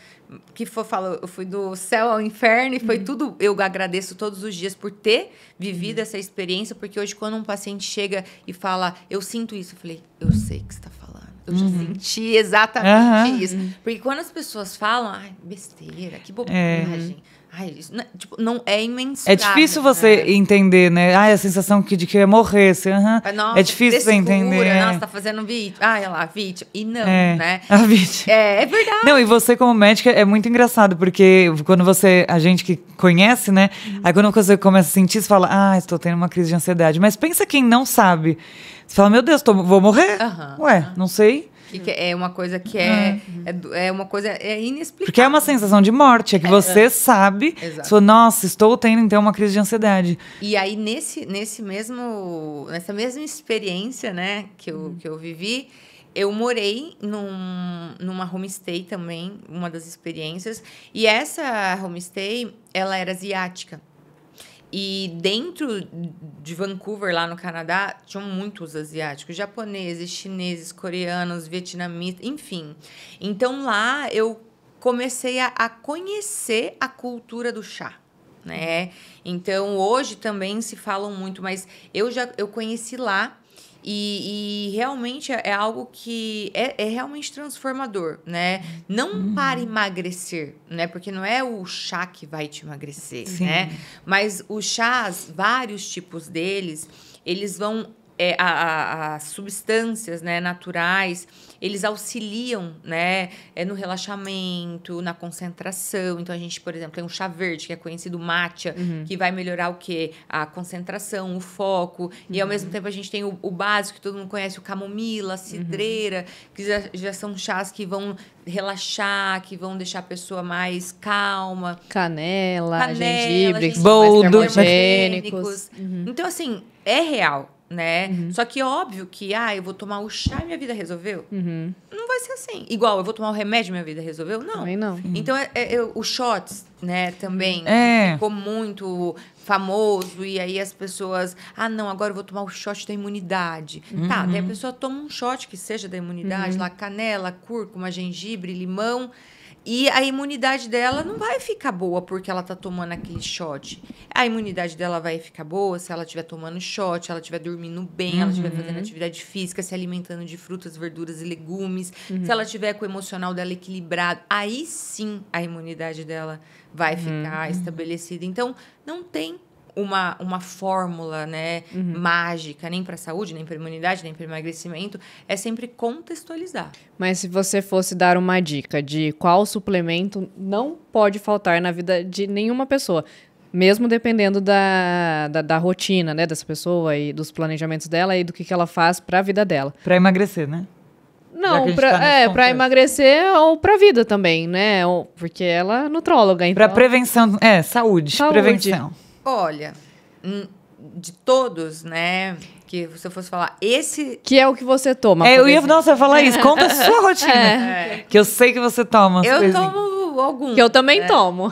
que eu fui do céu ao inferno e foi tudo. Eu agradeço todos os dias por ter vivido essa experiência, porque hoje, quando um paciente chega e fala, eu sinto isso, eu falei, eu sei o que você está falando. Eu já senti exatamente isso. Porque quando as pessoas falam, ai, besteira, que bobagem. Ai, isso não é imensurável. É difícil você entender, né? Ai, a sensação de que ia morrer. Assim, nossa, é difícil você entender. Nossa, tá fazendo vídeo. Ai, olha lá, vídeo. E não, né? A vídeo. É verdade. Não, e você como médica é muito engraçado, porque quando a gente que conhece, né? Aí quando você começa a sentir, você fala, estou tendo uma crise de ansiedade. Mas pensa quem não sabe. Você fala, meu Deus, vou morrer? Ué, não sei. Que é uma coisa que é uma coisa inexplicável. Porque é uma sensação de morte, é que você sabe, você fala, nossa, estou tendo então uma crise de ansiedade. E aí, nessa mesma experiência, né, que eu vivi, eu morei numa homestay também, uma das experiências, e essa homestay, ela era asiática. E dentro de Vancouver, lá no Canadá, tinham muitos asiáticos, japoneses, chineses, coreanos, vietnamitas, enfim. Então, lá eu comecei a conhecer a cultura do chá, né? Então, hoje também se falam muito, mas eu conheci lá. E realmente é algo que é realmente transformador, né? Não para emagrecer, né? Porque não é o chá que vai te emagrecer, né? Mas os chás, vários tipos deles, eles vão... as substâncias, né, naturais, eles auxiliam, né, no relaxamento, na concentração. Então, a gente, por exemplo, tem um chá verde, que é conhecido matcha, que vai melhorar o quê? A concentração, o foco. E, ao mesmo tempo, a gente tem o básico, que todo mundo conhece, o camomila, a cidreira, que já são chás que vão relaxar, que vão deixar a pessoa mais calma. Canela gengibre, boldo, termogênicos. Então, assim, é real. Né? Só que óbvio que eu vou tomar o chá e minha vida resolveu. Não vai ser assim. Igual, eu vou tomar o remédio e minha vida resolveu? Não. Também não. Então, os shots, né, também ficou muito famoso. E aí as pessoas... não, agora eu vou tomar o shot da imunidade. Tá, daí a pessoa toma um shot que seja da imunidade, lá canela, cúrcuma, gengibre, limão... E a imunidade dela não vai ficar boa porque ela tá tomando aquele shot. A imunidade dela vai ficar boa se ela estiver tomando shot, ela estiver dormindo bem, ela estiver fazendo atividade física, se alimentando de frutas, verduras e legumes, se ela estiver com o emocional dela equilibrado. Aí sim a imunidade dela vai ficar estabelecida. Então, não tem uma fórmula, né, mágica, nem para a saúde, nem para a imunidade, nem para o emagrecimento. É sempre contextualizar. Mas se você fosse dar uma dica de qual suplemento não pode faltar na vida de nenhuma pessoa, mesmo dependendo da rotina, né, dessa pessoa e dos planejamentos dela e do que ela faz para a vida dela. Para emagrecer, né? Não, para emagrecer ou para a vida também, né? Porque ela é nutróloga, então... Para prevenção, saúde, prevenção. Olha, de todos, né, que você fosse falar, esse... Que é o que você toma, eu ia falar isso, conta a sua rotina, que eu sei que você toma. Eu tomo alguns. Que eu também tomo.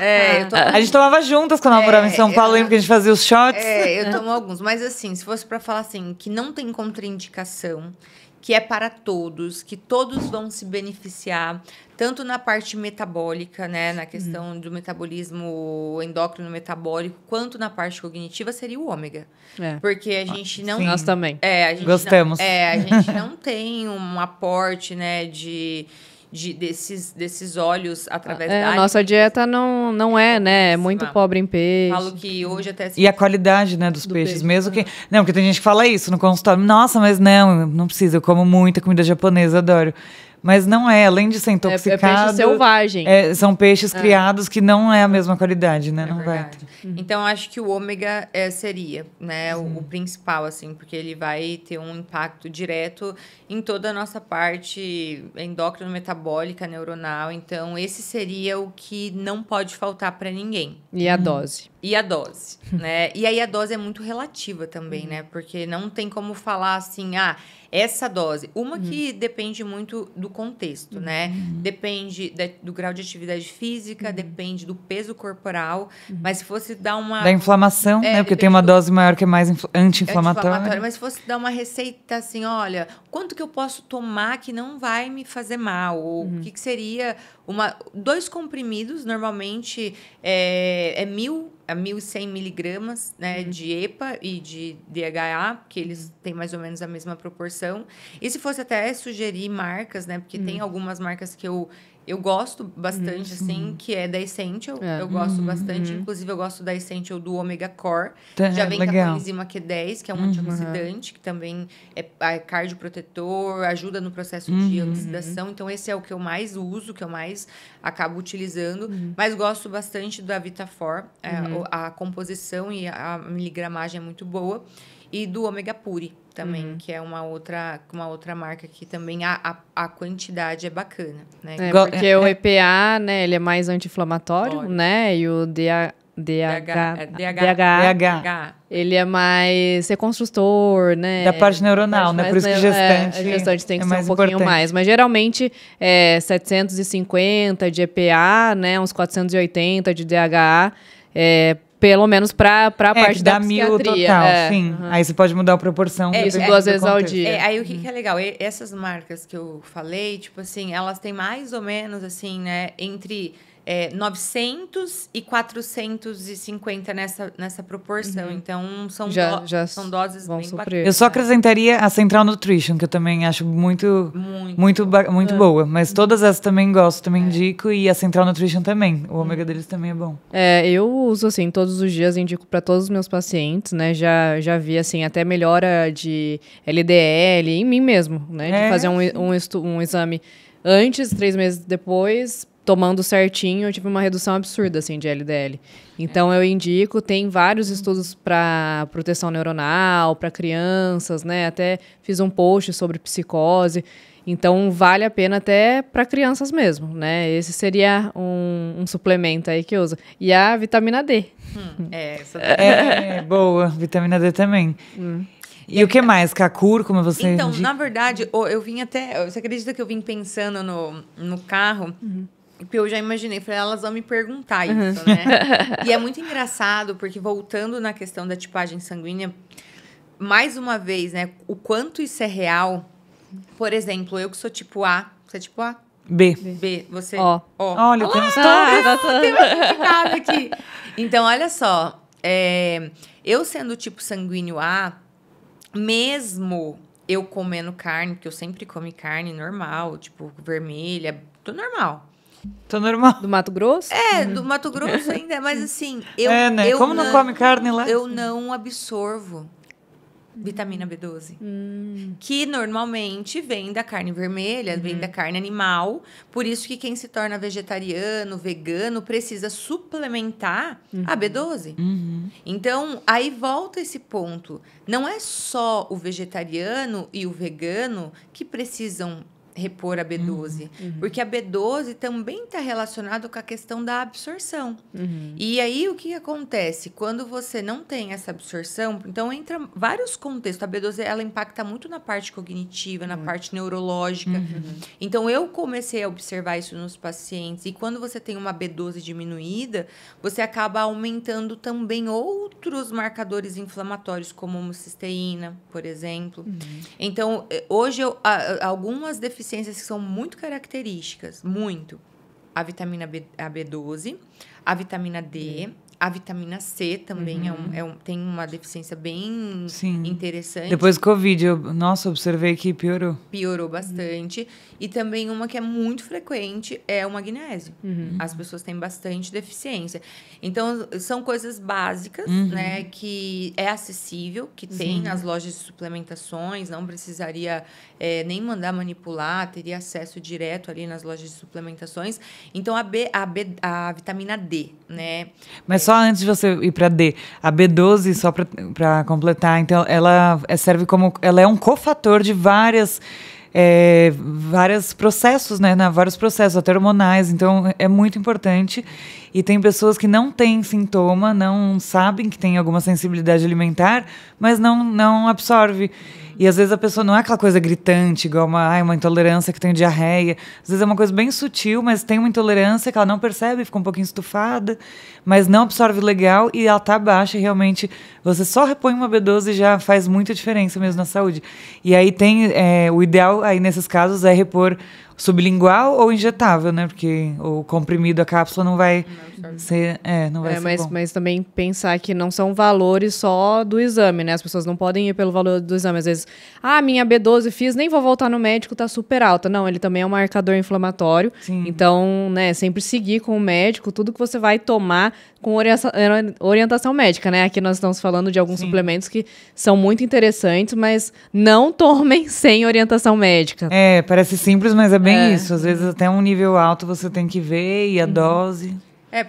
A gente tomava juntas quando eu morava em São Paulo, lembro que a gente fazia os shots. Eu tomo alguns, mas assim, se fosse para falar assim, que não tem contraindicação, que é para todos, que todos vão se beneficiar, tanto na parte metabólica, né, na questão do metabolismo endócrino metabólico, quanto na parte cognitiva, seria o ômega. Porque a gente não... Sim, nós também. Gostamos. A gente não tem um aporte, né, de desses óleos através da A nossa dieta não é, né? É muito pobre em peixe. Falo que hoje até... E a qualidade, né, dos peixes. peixe. Mesmo que... Não, porque tem gente que fala isso no consultório. Nossa, mas não precisa. Eu como muita comida japonesa, adoro. Mas não é, além de ser intoxicado... É peixe selvagem. São peixes criados que não é a mesma qualidade, né? Não vai. Então, acho que o ômega seria, né, o principal, assim, porque ele vai ter um impacto direto em toda a nossa parte endócrino-metabólica, neuronal. Então, esse seria o que não pode faltar para ninguém. E a dose. E a dose, né? E aí a dose é muito relativa também, né? Porque não tem como falar assim, essa dose. Uma que depende muito do contexto, né? Depende do grau de atividade física, depende do peso corporal. Mas se fosse dar uma... Da inflamação, né? Porque tem uma dose maior que é mais anti-inflamatória. Mas se fosse dar uma receita assim, olha, quanto que eu posso tomar que não vai me fazer mal? Ou o que seria... 2 comprimidos, normalmente, é 1.100 miligramas, né, de EPA e de DHA, que eles têm mais ou menos a mesma proporção. E se fosse até sugerir marcas, né, porque tem algumas marcas que eu gosto bastante, assim, que é da Essential. Eu gosto bastante. Inclusive, eu gosto da Essential do Omega Core. Já vem com a coenzima Q10, que é um antioxidante, que também é cardioprotetor, ajuda no processo de oxidação. Então, esse é o que eu mais uso, que eu mais acabo utilizando. Mas gosto bastante da VitaFor. A composição e a miligramagem é muito boa. E do Omega Puri também, que é uma outra marca que também a quantidade é bacana, né? Porque o EPA, né, ele é mais anti-inflamatório, né? E o DHA, ele é mais reconstrutor, né? Da parte neuronal, né? Por isso que gestante... A gestante tem que ser um pouquinho mais. Mas, geralmente, 750 de EPA, né? Uns 480 de DHA, pelo menos para a parte da psiquiatria. Total, sim. Aí você pode mudar a proporção. Isso, 2 vezes ao dia. Aí o que é legal? Essas marcas que eu falei, tipo assim, elas têm mais ou menos, assim, né, entre 900 e 450 nessa proporção. Então, são doses bem bacanas. Eu só acrescentaria a Central Nutrition, que eu também acho muito boa. Mas todas essas também gosto, também indico. E a Central Nutrition também. O ômega deles também é bom. Eu uso, assim, todos os dias, indico para todos os meus pacientes, né? Já vi, assim, até melhora de LDL em mim mesmo, né? De fazer um exame antes, 3 meses depois... Tomando certinho, eu tive uma redução absurda, assim, de LDL. Então, eu indico, tem vários estudos para proteção neuronal, para crianças, né? Até fiz um post sobre psicose. Então, vale a pena até para crianças mesmo, né? Esse seria um suplemento aí que eu uso. E a vitamina D. Essa boa. Vitamina D também. E o que mais? Cúrcuma, você... Então, na verdade, eu vim até... Você acredita que eu vim pensando no carro... Porque eu já imaginei, falei, elas vão me perguntar isso, né? E é muito engraçado, porque voltando na questão da tipagem sanguínea, mais uma vez, né? O quanto isso é real. Por exemplo, eu que sou tipo A. Você é tipo A? B. Você... Olha, temos todos aqui. Então, olha só. Eu sendo tipo sanguíneo A, mesmo eu comendo carne, porque eu sempre comi carne normal, tipo vermelha, tudo normal. Tô normal. Do Mato Grosso? Do Mato Grosso ainda. Mas assim, né? Como não come carne lá? Eu não absorvo vitamina B12. Que normalmente vem da carne vermelha, vem da carne animal. Por isso que quem se torna vegetariano, vegano, precisa suplementar a B12. Então, aí volta esse ponto. Não é só o vegetariano e o vegano que precisam repor a B12. Porque a B12 também está relacionado com a questão da absorção. E aí, o que acontece? Quando você não tem essa absorção, então entra vários contextos. A B12, ela impacta muito na parte cognitiva, na parte neurológica. Então, eu comecei a observar isso nos pacientes. E quando você tem uma B12 diminuída, você acaba aumentando também outros marcadores inflamatórios, como homocisteína, por exemplo. Então, hoje, algumas deficiências que são muito características, a vitamina B12, a vitamina D A vitamina C também tem uma deficiência bem interessante. Depois do Covid, nossa, observei que piorou. Piorou bastante. E também uma que é muito frequente é o magnésio. As pessoas têm bastante deficiência. Então, são coisas básicas, né? Que é acessível, que tem nas lojas de suplementações, não precisaria nem mandar manipular, teria acesso direto ali nas lojas de suplementações. Então, a vitamina D, né? Mas só antes de você ir para D, a B12, só para completar, então ela serve como... Ela é um cofator de vários processos, né? Vários processos, até hormonais. Então, é muito importante. E tem pessoas que não têm sintoma, não sabem que tem alguma sensibilidade alimentar, mas não absorve. E às vezes a pessoa não é aquela coisa gritante, igual uma intolerância que tem diarreia. Às vezes é uma coisa bem sutil, mas tem uma intolerância que ela não percebe, fica um pouquinho estufada, mas não absorve legal e ela tá baixa e realmente você só repõe uma B12 e já faz muita diferença mesmo na saúde. E aí tem o ideal aí nesses casos é repor sublingual ou injetável, né? Porque o comprimido, a cápsula não vai ser, não vai ser bom. Mas também pensar que não são valores só do exame, né? As pessoas não podem ir pelo valor do exame. Às vezes, minha B12 fiz, nem vou voltar no médico, tá super alta. Não, ele também é um marcador inflamatório. Sim. Então, né, sempre seguir com o médico, tudo que você vai tomar com orientação médica, né? Aqui nós estamos falando de alguns suplementos que são muito interessantes, mas não tomem sem orientação médica. Parece simples, mas é bem isso. Às vezes até um nível alto você tem que ver e a dose...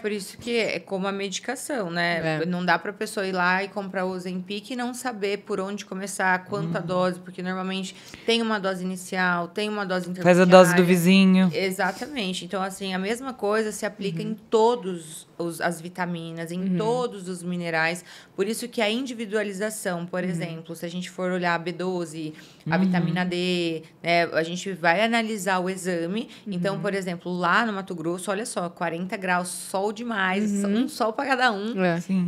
Por isso que é como a medicação, né? Não dá para a pessoa ir lá e comprar o Ozempic e não saber por onde começar, quanta dose, porque normalmente tem uma dose inicial, tem uma dose intermediária. Faz a dose do vizinho. Exatamente. Então, assim, a mesma coisa se aplica em todos as vitaminas, em todos os minerais. Por isso que a individualização, por exemplo, se a gente for olhar a B12, a vitamina D, né, a gente vai analisar o exame. Então, por exemplo, lá no Mato Grosso, olha só, 40 graus, sol demais, um sol para cada um.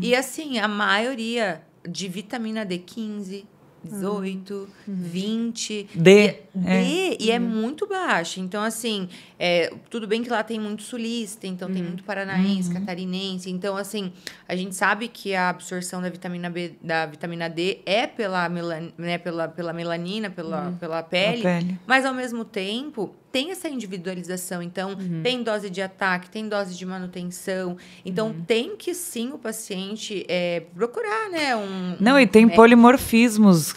E assim, a maioria de vitamina D, 15, 18, 20. D. E é muito baixa. Então, assim, tudo bem que lá tem muito sulista, então tem muito paranaense, catarinense. Então, assim, a gente sabe que a absorção da vitamina D é pela melanina, pela pele, mas ao mesmo tempo tem essa individualização. Então, tem dose de ataque, tem dose de manutenção. Então, tem que sim o paciente procurar, né? Não, e tem polimorfismos.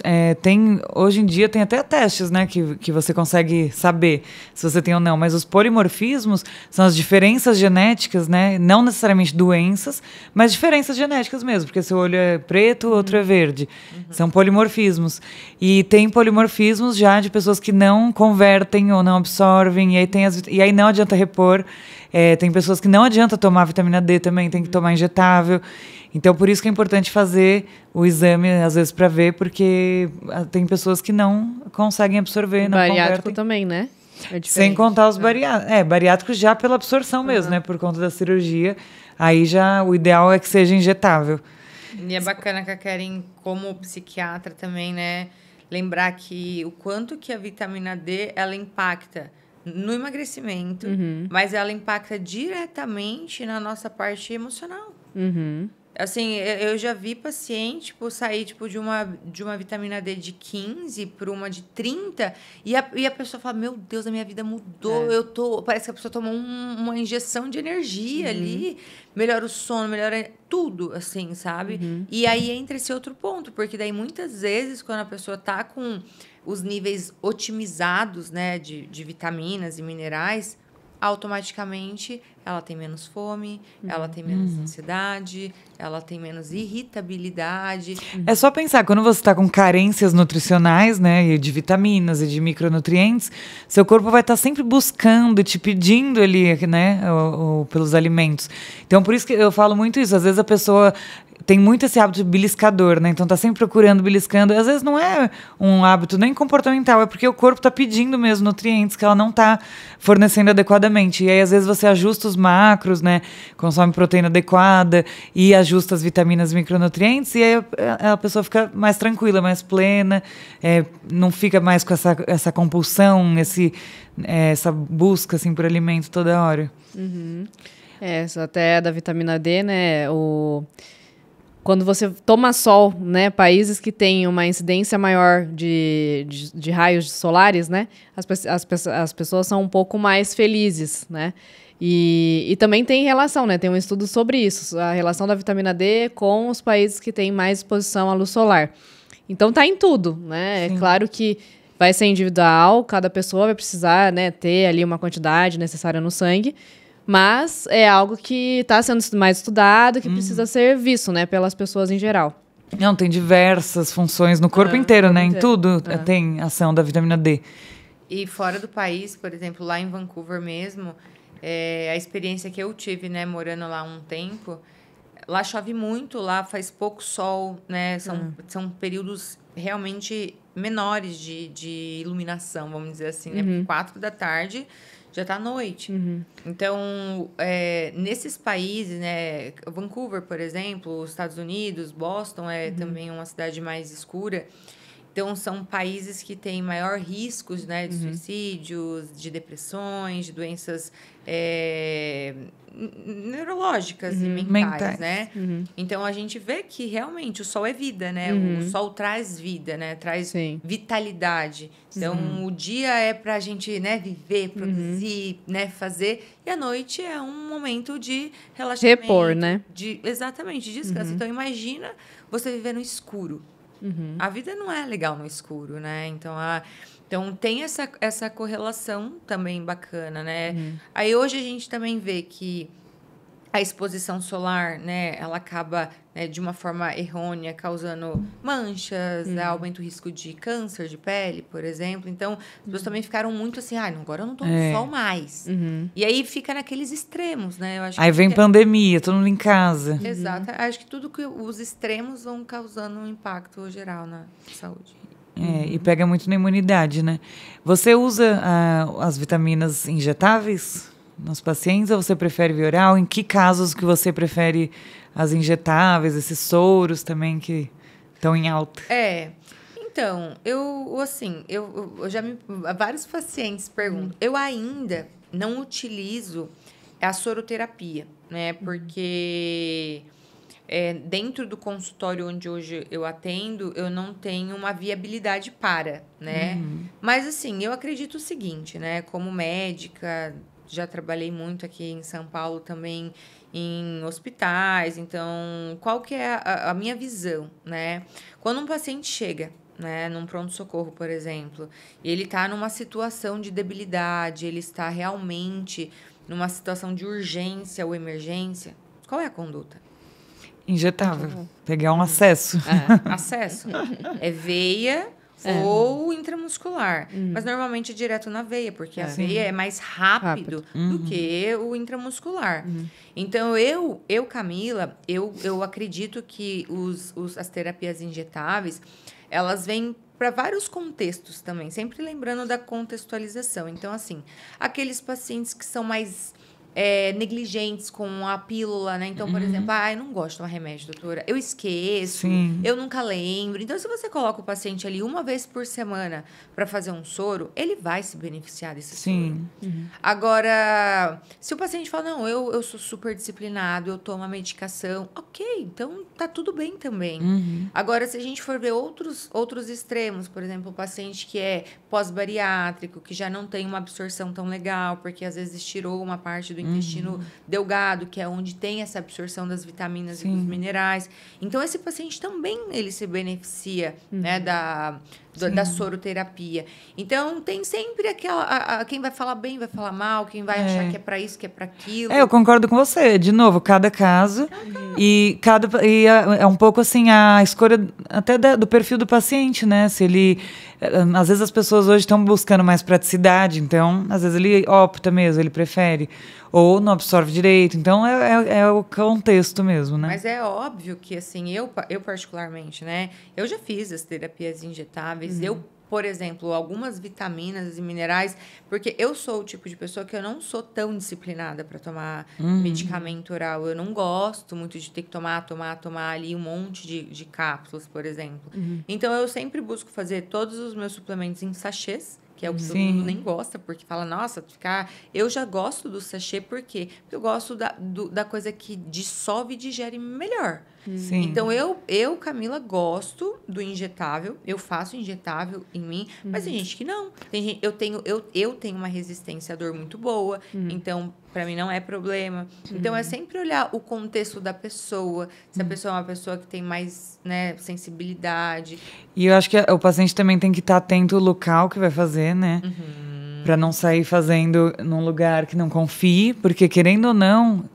Hoje em dia tem até testes, né? Que você consegue saber se você tem ou não. Mas os polimorfismos são as diferenças genéticas, né? Não necessariamente doenças, mas diferenças genéticas mesmo. Porque seu olho é preto, outro é verde. São polimorfismos. E tem polimorfismos já de pessoas que não convertem ou não absorvem. E aí não adianta repor. Tem pessoas que não adianta tomar vitamina D também, tem que tomar injetável. Então, por isso que é importante fazer o exame, às vezes, para ver, porque tem pessoas que não conseguem absorver, não convertem. Bariátrico também, né? Sem contar os bariátricos. Bariátricos já pela absorção mesmo, né? Por conta da cirurgia. Aí já o ideal é que seja injetável. E é bacana que a Keren, como psiquiatra também, né? Lembrar que o quanto que a vitamina D, ela impacta no emagrecimento, mas ela impacta diretamente na nossa parte emocional. Assim, eu já vi paciente sair de uma vitamina D de 15 para uma de 30 e a pessoa fala, meu Deus, a minha vida mudou, parece que a pessoa tomou uma injeção de energia ali, melhora o sono, melhora tudo, assim, sabe? E aí entra esse outro ponto, porque daí muitas vezes quando a pessoa tá com os níveis otimizados, né, de vitaminas e minerais, automaticamente ela tem menos fome, ela tem menos ansiedade, ela tem menos irritabilidade. É só pensar, quando você está com carências nutricionais, né, de vitaminas e de micronutrientes, seu corpo vai estar sempre buscando, te pedindo ali, né, pelos alimentos. Então, por isso que eu falo muito isso. Às vezes a pessoa tem muito esse hábito beliscador, né? Então tá sempre procurando, beliscando. Às vezes não é um hábito nem comportamental, é porque o corpo tá pedindo mesmo nutrientes que ela não tá fornecendo adequadamente. E aí, às vezes, você ajusta os macros, né? Consome proteína adequada e ajusta as vitaminas e micronutrientes, e aí a pessoa fica mais tranquila, mais plena, não fica mais com essa compulsão, essa busca, assim, por alimento toda hora. Isso até da vitamina D, né? Quando você toma sol, né? Países que têm uma incidência maior de raios solares, né? As pessoas são um pouco mais felizes, né? E também tem relação, né? Tem um estudo sobre isso, a relação da vitamina D com os países que têm mais exposição à luz solar. Então tá em tudo, né? Sim. É claro que vai ser individual, cada pessoa vai precisar, né, ter ali uma quantidade necessária no sangue, mas é algo que está sendo mais estudado, que precisa ser visto, né, pelas pessoas em geral. Não, tem diversas funções no corpo inteiro, né? Em tudo tem ação da vitamina D. E fora do país, por exemplo, lá em Vancouver mesmo, a experiência que eu tive, né, morando lá um tempo, lá chove muito, lá faz pouco sol, né? São períodos realmente menores de iluminação, vamos dizer assim, né? Porque 4 da tarde já tá noite. Então, nesses países, né? Vancouver, por exemplo, os Estados Unidos, Boston é também uma cidade mais escura. Então, são países que têm maior riscos, né, de suicídios, de depressões, de doenças neurológicas e mentais, né? Então, a gente vê que, realmente, o sol é vida, né? O sol traz vida, né? Traz vitalidade. Então, o dia é para a gente, né, viver, produzir, né, fazer. E a noite é um momento de relaxamento. Repor, né? Exatamente, de descanso. Então, imagina você viver no escuro. A vida não é legal no escuro, né? Então tem essa correlação também bacana, né? Aí hoje a gente também vê que a exposição solar, né, ela acaba, né, de uma forma errônea causando manchas, aumenta o risco de câncer de pele, por exemplo. Então, as pessoas também ficaram muito assim, agora eu não tô no sol mais. E aí fica naqueles extremos, né? Eu acho aí vem pandemia, todo mundo em casa. Exato. Acho que tudo que os extremos vão causando um impacto geral na saúde. E pega muito na imunidade, né? Você usa as vitaminas injetáveis nos pacientes ou você prefere via oral? Em que casos que você prefere as injetáveis, esses soros também que estão em alta? Então, eu já vários pacientes perguntam. Eu ainda não utilizo a soroterapia, né? Porque dentro do consultório onde hoje eu atendo, eu não tenho uma viabilidade para, né? Mas, assim, eu acredito o seguinte, né? Como médica, já trabalhei muito aqui em São Paulo também em hospitais. Então, qual que é a minha visão, né? Quando um paciente chega, né, num pronto-socorro, por exemplo, e ele está numa situação de debilidade, ele está realmente numa situação de urgência ou emergência, qual é a conduta? Injetável. Pegar um acesso. Acesso. É veia ou intramuscular. Mas normalmente é direto na veia, porque a veia é mais rápido do que o intramuscular. Então, eu Camila, eu acredito que as terapias injetáveis, elas vêm para vários contextos também, sempre lembrando da contextualização. Então, assim, aqueles pacientes que são mais negligentes com a pílula, né? Então, por exemplo, eu não gosto de tomar remédio, doutora. Eu esqueço, eu nunca lembro. Então, se você coloca o paciente ali uma vez por semana para fazer um soro, ele vai se beneficiar desse soro. Agora, se o paciente fala, não, eu sou super disciplinado, eu tomo a medicação, ok, então tá tudo bem também. Agora, se a gente for ver outros extremos, por exemplo, o paciente que é pós-bariátrico, que já não tem uma absorção tão legal, porque às vezes tirou uma parte do intestino delgado, que é onde tem essa absorção das vitaminas e dos minerais. Então, esse paciente também ele se beneficia, né, da soroterapia. Então, tem sempre quem vai falar bem, vai falar mal, quem vai achar que é para isso, que é para aquilo. Eu concordo com você. De novo, cada caso. E é um pouco assim a escolha até do perfil do paciente, né? Se ele... Às vezes as pessoas hoje estão buscando mais praticidade, então, às vezes ele opta mesmo, ele prefere. Ou não absorve direito. Então, é o contexto mesmo, né? Mas é óbvio que, assim, eu particularmente, né? Eu já fiz as terapias injetáveis. Eu, por exemplo, algumas vitaminas e minerais, porque eu sou o tipo de pessoa que eu não sou tão disciplinada para tomar medicamento oral. Eu não gosto muito de ter que tomar ali um monte de cápsulas, por exemplo. Então, eu sempre busco fazer todos os meus suplementos em sachês, que é o que todo mundo nem gosta, porque fala, nossa, ficar... Eu já gosto do sachê, por quê? Porque eu gosto da coisa que dissolve e digere melhor. Sim. Então, eu, Camila, gosto do injetável, eu faço injetável em mim, mas tem gente que não. Tem gente, eu tenho uma resistência à dor muito boa, então, para mim não é problema. Então, é sempre olhar o contexto da pessoa, se a pessoa é uma pessoa que tem mais, né, sensibilidade. E eu acho que o paciente também tem que estar atento ao local que vai fazer, né? Pra não sair fazendo num lugar que não confie, porque querendo ou não,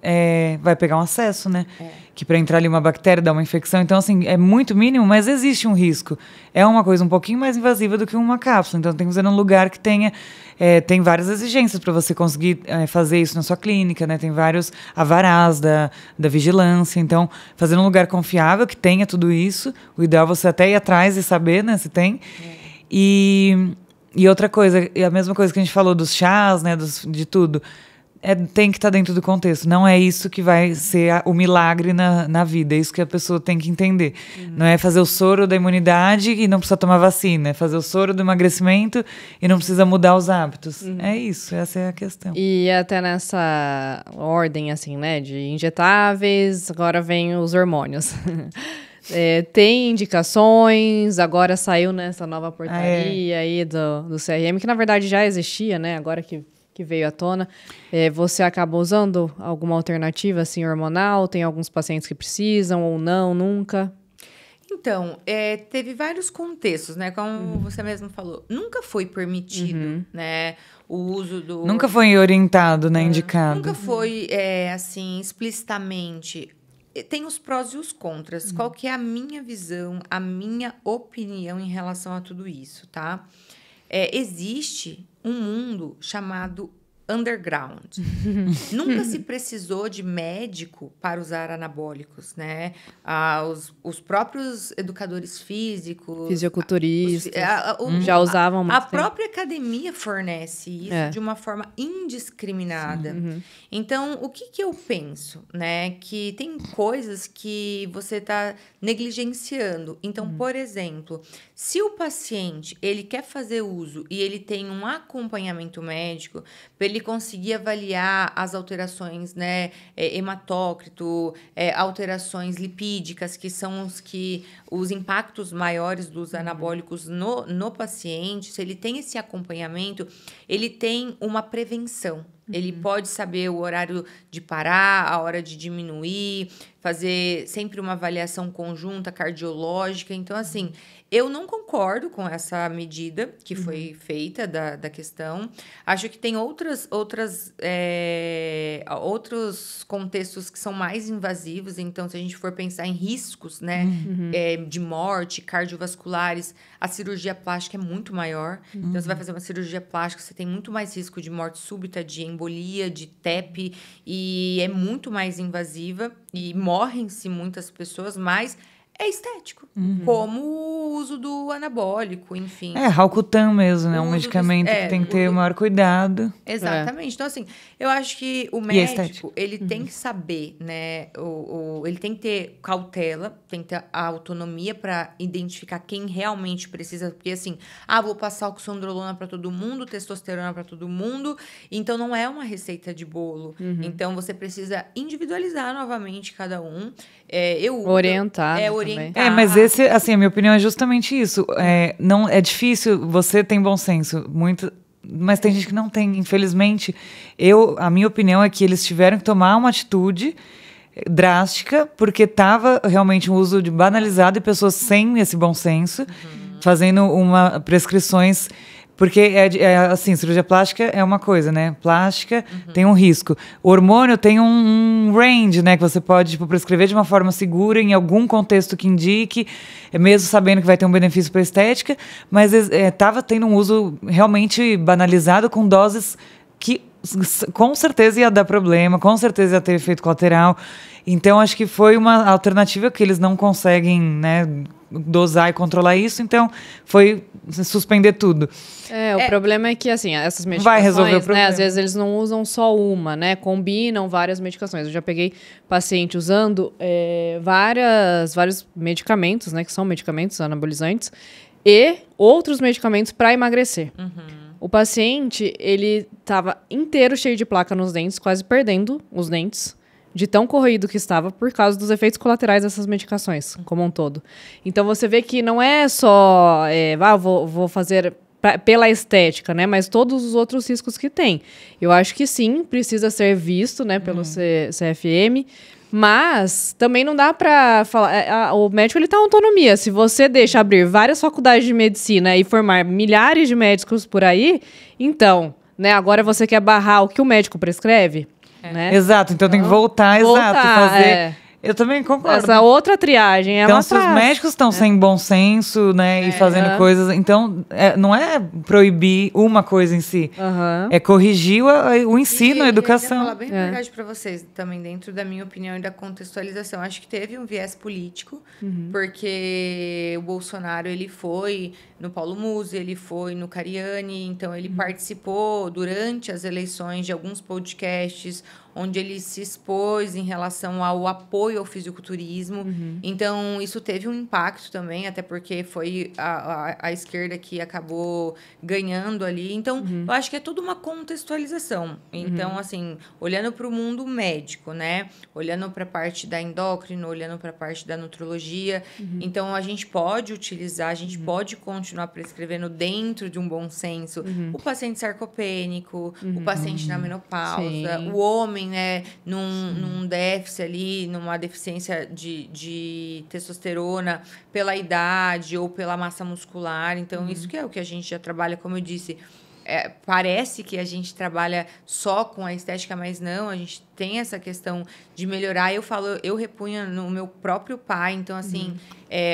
vai pegar um acesso, né? Que para entrar ali uma bactéria, dar uma infecção. Então, assim, é muito mínimo, mas existe um risco. É uma coisa um pouquinho mais invasiva do que uma cápsula. Então, tem que fazer num lugar que tenha... tem várias exigências para você conseguir fazer isso na sua clínica, né? Tem vários avarás da vigilância. Então, fazer num lugar confiável, que tenha tudo isso. O ideal é você até ir atrás e saber, né? Se tem. E outra coisa, a mesma coisa que a gente falou dos chás, né? De tudo. Tem que estar dentro do contexto. Não é isso que vai ser o milagre na vida. É isso que a pessoa tem que entender. Não é fazer o soro da imunidade e não precisa tomar vacina. É fazer o soro do emagrecimento e não precisa mudar os hábitos. É isso, essa é a questão. E até nessa ordem, assim, né? De injetáveis, agora vem os hormônios. Tem indicações, agora saiu nessa nova portaria aí do CRM, que na verdade já existia, né? Agora que veio à tona. Você acaba usando alguma alternativa assim, hormonal? Tem alguns pacientes que precisam ou não, nunca? Então, teve vários contextos, né? Como você mesmo falou. Nunca foi permitido, né? O uso do... Nunca foi orientado, né? Indicado. Nunca foi, assim, explicitamente... Tem os prós e os contras. Qual que é a minha visão, a minha opinião em relação a tudo isso, tá? Existe um mundo chamado underground. Nunca se precisou de médico para usar anabólicos, né? Os próprios educadores físicos... Fisiculturistas. Já usavam muito tempo. própria academia fornece isso de uma forma indiscriminada. Então, o que eu penso, né? Que tem coisas que você está negligenciando. Então, por exemplo, se o paciente ele quer fazer uso e ele tem um acompanhamento médico, para ele conseguir avaliar as alterações, né, hematócrito, alterações lipídicas, que são os impactos maiores dos anabólicos no paciente, se ele tem esse acompanhamento, ele tem uma prevenção. Ele pode saber o horário de parar, a hora de diminuir, fazer sempre uma avaliação conjunta cardiológica. Então, assim, eu não concordo com essa medida que foi feita da questão. Acho que tem outros contextos que são mais invasivos. Então, se a gente for pensar em riscos, né, de morte, cardiovasculares, a cirurgia plástica é muito maior. Então, você vai fazer uma cirurgia plástica, você tem muito mais risco de morte súbita, de embolia, de TEP, e é muito mais invasiva. E morrem-se muitas pessoas, mas é estético. Como o uso do anabólico, enfim. Ralcutan mesmo, né? Um medicamento que tem que ter o maior cuidado. Exatamente. Então, assim, eu acho que o médico, ele tem que saber, né? Ele tem que ter cautela, tem que ter a autonomia para identificar quem realmente precisa. Porque, assim, vou passar oxandrolona para todo mundo, testosterona para todo mundo. Então, não é uma receita de bolo. Então, você precisa individualizar novamente cada um. Orientar. Mas esse, assim, a minha opinião é justamente isso. Não, é difícil, você tem bom senso, mas tem gente que não tem, infelizmente. A minha opinião é que eles tiveram que tomar uma atitude drástica, porque estava realmente um uso banalizado e pessoas sem esse bom senso, fazendo prescrições... Porque, assim, cirurgia plástica é uma coisa, né? Plástica tem um risco. O hormônio tem um range, né? Que você pode prescrever de uma forma segura em algum contexto que indique, mesmo sabendo que vai ter um benefício para a estética, mas estava tendo um uso realmente banalizado com doses que com certeza ia dar problema, com certeza ia ter efeito colateral. Então, acho que foi uma alternativa que eles não conseguem, né, dosar e controlar isso, então foi suspender tudo. O problema é que, assim, essas medicações, vai resolver o problema. Né, às vezes eles não usam só uma, né, combinam várias medicações. Eu já peguei paciente usando vários medicamentos, né, que são medicamentos anabolizantes, e outros medicamentos para emagrecer. O paciente, ele estava inteiro cheio de placa nos dentes, quase perdendo os dentes, de tão corroído que estava por causa dos efeitos colaterais dessas medicações, como um todo. Então, você vê que não é só, vou fazer pela estética, né? Mas todos os outros riscos que tem. Eu acho que sim, precisa ser visto, né, pelo CFM, mas também não dá para falar... o médico, ele tá em autonomia. Se você deixa abrir várias faculdades de medicina e formar milhares de médicos por aí, então, né, agora você quer barrar o que o médico prescreve? Né? Exato, então tem que voltar, fazer... Eu também concordo. Essa outra triagem é então, lá se os médicos estão sem bom senso, né, e fazendo coisas... Então, não é proibir uma coisa em si. É corrigir o ensino, a educação. Eu vou falar bem a verdade para vocês, também dentro da minha opinião e da contextualização. Acho que teve um viés político, porque o Bolsonaro, ele foi no Paulo Musi, ele foi no Cariani, então ele participou durante as eleições de alguns podcasts onde ele se expôs em relação ao apoio ao fisiculturismo. Então, isso teve um impacto também, até porque foi a esquerda que acabou ganhando ali. Então, eu acho que é toda uma contextualização. Então, assim, olhando para o mundo médico, né? Olhando para a parte da endócrino, olhando para a parte da nutrologia. Então, a gente pode utilizar, a gente pode continuar prescrevendo dentro de um bom senso o paciente sarcopênico, o paciente na menopausa, o homem, né, num déficit ali, numa deficiência de testosterona pela idade ou pela massa muscular. Então, isso que é o que a gente já trabalha, como eu disse. Parece que a gente trabalha só com a estética, mas não, a gente tem essa questão de melhorar. Eu repunho no meu próprio pai, então, assim,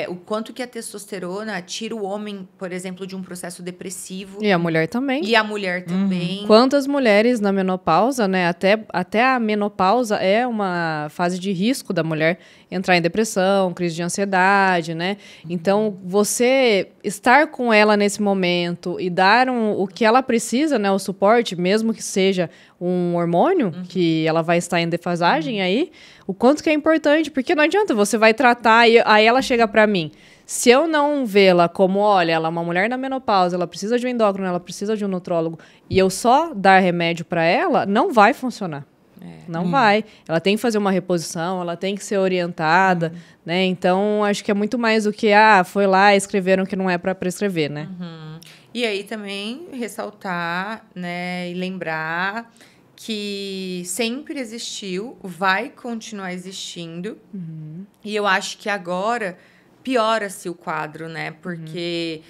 o quanto que a testosterona tira o homem, por exemplo, de um processo depressivo. E a mulher também. E a mulher também. Quantas mulheres na menopausa, né, até a menopausa é uma fase de risco da mulher entrar em depressão, crise de ansiedade, né? Então, você estar com ela nesse momento e dar o que ela precisa, né, o suporte, mesmo que seja um hormônio, que ela vai estar em defasagem aí, o quanto que é importante, porque não adianta, você vai tratar, e aí ela chega pra mim, se eu não vê-la como, olha, ela é uma mulher na menopausa, ela precisa de um endócrino, ela precisa de um nutrólogo, e eu só dar remédio pra ela, não vai funcionar. Não vai. Ela tem que fazer uma reposição, ela tem que ser orientada, né? Então, acho que é muito mais do que, foi lá, escreveram que não é para prescrever, né? E aí também ressaltar, né, e lembrar que sempre existiu, vai continuar existindo. E eu acho que agora piora-se o quadro, né? Porque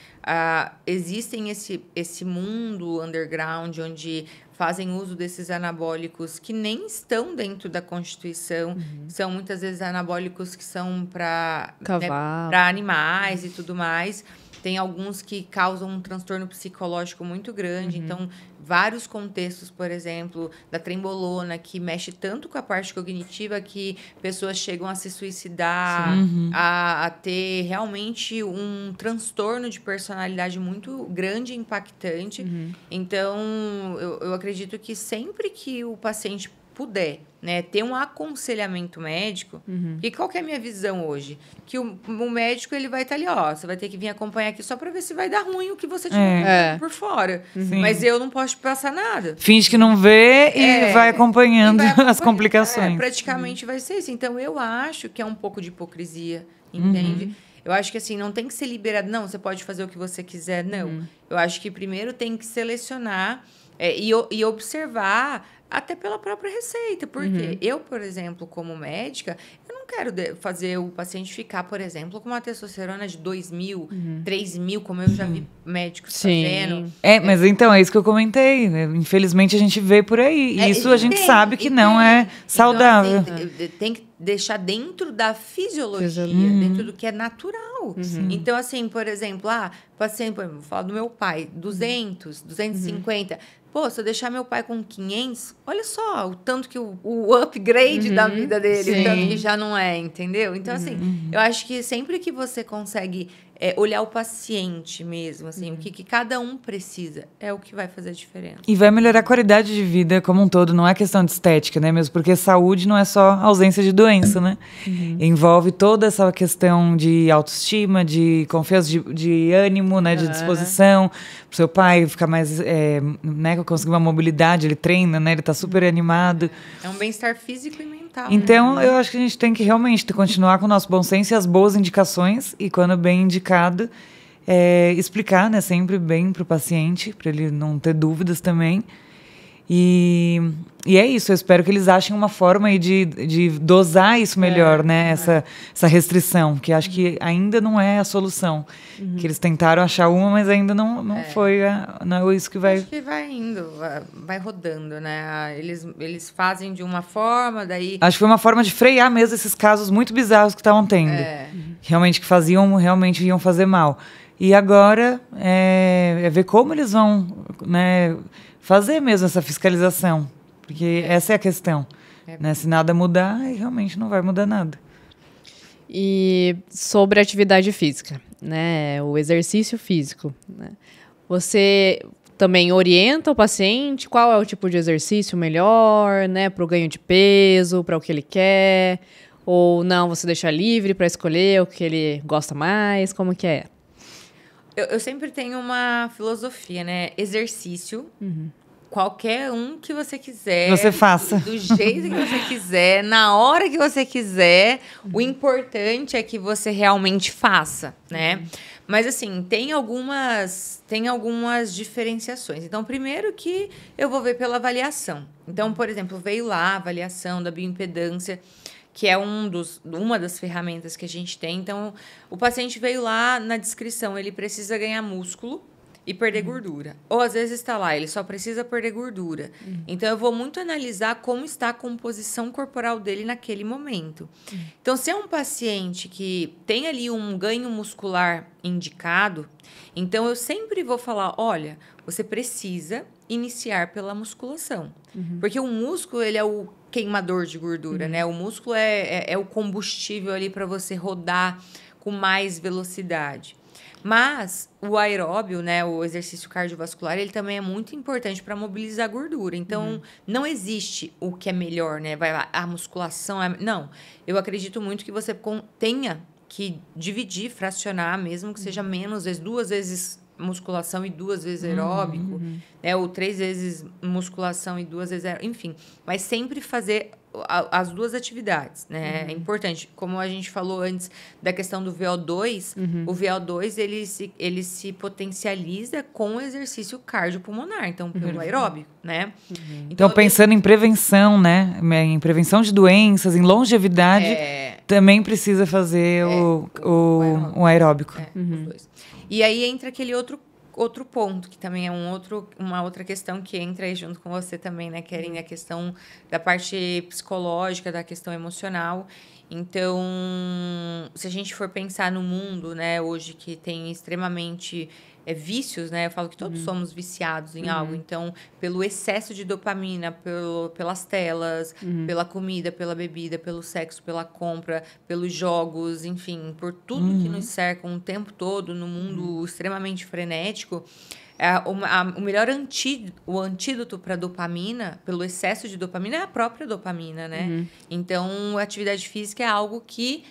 existem esse mundo underground onde fazem uso desses anabólicos que nem estão dentro da Constituição. São muitas vezes anabólicos que são para animais e tudo mais. Tem alguns que causam um transtorno psicológico muito grande. Então, vários contextos, por exemplo, da trembolona, que mexe tanto com a parte cognitiva que pessoas chegam a se suicidar, a ter realmente um transtorno de personalidade muito grande e impactante. Então, eu acredito que sempre que o paciente puder, né, ter um aconselhamento médico, e qual que é a minha visão hoje? Que o médico, ele vai estar ali, você vai ter que vir acompanhar aqui só para ver se vai dar ruim o que você tiver por fora. Mas eu não posso te passar nada. Finge que não vê e vai acompanhando as complicações. Praticamente vai ser isso. Então, eu acho que é um pouco de hipocrisia, entende? Eu acho que, assim, não tem que ser liberado. Não, você pode fazer o que você quiser. Não. Eu acho que primeiro tem que selecionar e observar até pela própria receita. Porque eu, por exemplo, como médica, eu não quero fazer o paciente ficar, por exemplo, com uma testosterona de 2.000, 3.000, como eu já vi médicos fazendo. Mas então, é isso que eu comentei. Infelizmente, a gente vê por aí. E isso a gente sabe que não é saudável. Então, assim, tem que deixar dentro da fisiologia, dentro do que é natural. Então, assim, por exemplo, paciente, vou falar do meu pai, 200, 250. Pô, se eu deixar meu pai com 500, olha só o tanto que o upgrade da vida dele, o tanto que já não é, entendeu? Então, assim, eu acho que sempre que você consegue olhar o paciente mesmo, assim, o que cada um precisa é o que vai fazer a diferença. E vai melhorar a qualidade de vida como um todo, não é questão de estética, né? Mesmo porque saúde não é só ausência de doença, né? Envolve toda essa questão de autoestima, de confiança, de ânimo, né? De disposição. Pro seu pai ficar mais, né? Conseguir uma mobilidade, ele treina, né? Ele tá super animado. É um bem-estar físico e mental. Então, eu acho que a gente tem que realmente continuar com o nosso bom senso e as boas indicações, e quando bem indicado, explicar, né, sempre bem para o paciente, para ele não ter dúvidas também. E é isso, eu espero que eles achem uma forma aí de dosar isso melhor, né? Essa restrição, que acho que ainda não é a solução. Que eles tentaram achar uma, mas ainda não foi não é isso que vai... Acho que vai indo, vai rodando, né? Eles fazem de uma forma, daí... Acho que foi uma forma de frear mesmo esses casos muito bizarros que estavam tendo. Realmente, que realmente iam fazer mal. E agora é ver como eles vão, né, fazer mesmo essa fiscalização. Porque essa é a questão. Né? Se nada mudar, aí realmente não vai mudar nada. E sobre a atividade física, né? O exercício físico, né? Você também orienta o paciente qual é o tipo de exercício melhor, né? Para o ganho de peso, para o que ele quer? Ou não, você deixa livre para escolher o que ele gosta mais? Como que é? Eu sempre tenho uma filosofia, né? Exercício, qualquer um que você quiser. Você faça. Do jeito que você quiser, na hora que você quiser. O importante é que você realmente faça, né? Mas, assim, tem algumas diferenciações. Então, primeiro que eu vou ver pela avaliação. Então, por exemplo, veio lá a avaliação da bioimpedância, que é uma das ferramentas que a gente tem. Então, o paciente veio lá na descrição, ele precisa ganhar músculo e perder gordura. Ou, às vezes, está lá, ele só precisa perder gordura. Então, eu vou muito analisar como está a composição corporal dele naquele momento. Então, se é um paciente que tem ali um ganho muscular indicado, então, eu sempre vou falar, olha, você precisa iniciar pela musculação. Porque o músculo, ele é o queimador de gordura, né? O músculo é o combustível ali para você rodar com mais velocidade. Mas o aeróbio, né, o exercício cardiovascular, ele também é muito importante para mobilizar gordura. Então, não existe o que é melhor, né? Vai lá, a musculação não. Eu acredito muito que você tenha que dividir, fracionar, mesmo que seja menos vezes, 2 vezes musculação e 2 vezes aeróbico, né? Ou 3 vezes musculação e 2 vezes aeróbico, enfim. Mas sempre fazer as 2 atividades, né? É importante. Como a gente falou antes da questão do VO2, o VO2 ele se potencializa com o exercício cardiopulmonar, então pelo aeróbico, né? Então pensando em prevenção, né? Em prevenção de doenças, em longevidade, também precisa fazer o aeróbico. Os 2. E aí entra aquele outro ponto, que também é uma outra questão que entra aí junto com você também, né, Keren? A questão da parte psicológica, da questão emocional. Então, se a gente for pensar no mundo, né, hoje que tem extremamente vícios, né? Eu falo que todos somos viciados em algo. Então, pelo excesso de dopamina, pelas telas, pela comida, pela bebida, pelo sexo, pela compra, pelos jogos, enfim, por tudo que nos cerca o tempo todo no mundo extremamente frenético, o melhor antídoto para dopamina, pelo excesso de dopamina, é a própria dopamina, né? Então, a atividade física é algo que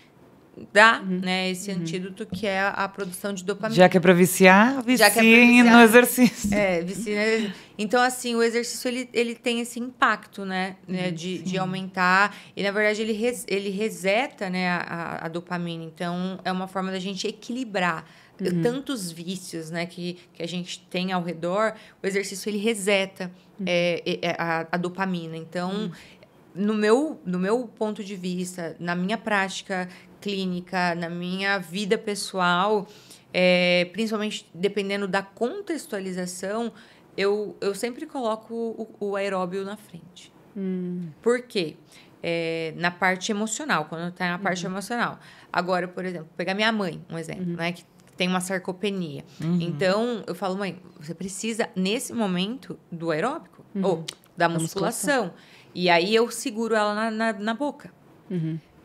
dá, né, esse antídoto que é a produção de dopamina. Já que é para viciar, viciem no exercício. Vicia. Então, assim, o exercício, ele tem esse impacto, né, de aumentar. E, na verdade, ele reseta, né, a dopamina. Então, é uma forma da gente equilibrar tantos vícios, né, que a gente tem ao redor. O exercício, ele reseta a dopamina. Então, no meu ponto de vista, na minha prática clínica, na minha vida pessoal, principalmente dependendo da contextualização, eu sempre coloco o aeróbio na frente. Por quê? Na parte emocional, quando está na parte emocional. Agora, por exemplo, pegar minha mãe, um exemplo, né, que tem uma sarcopenia. Então, eu falo, mãe, você precisa, nesse momento, do aeróbico, ou da musculação. E aí, eu seguro ela na boca.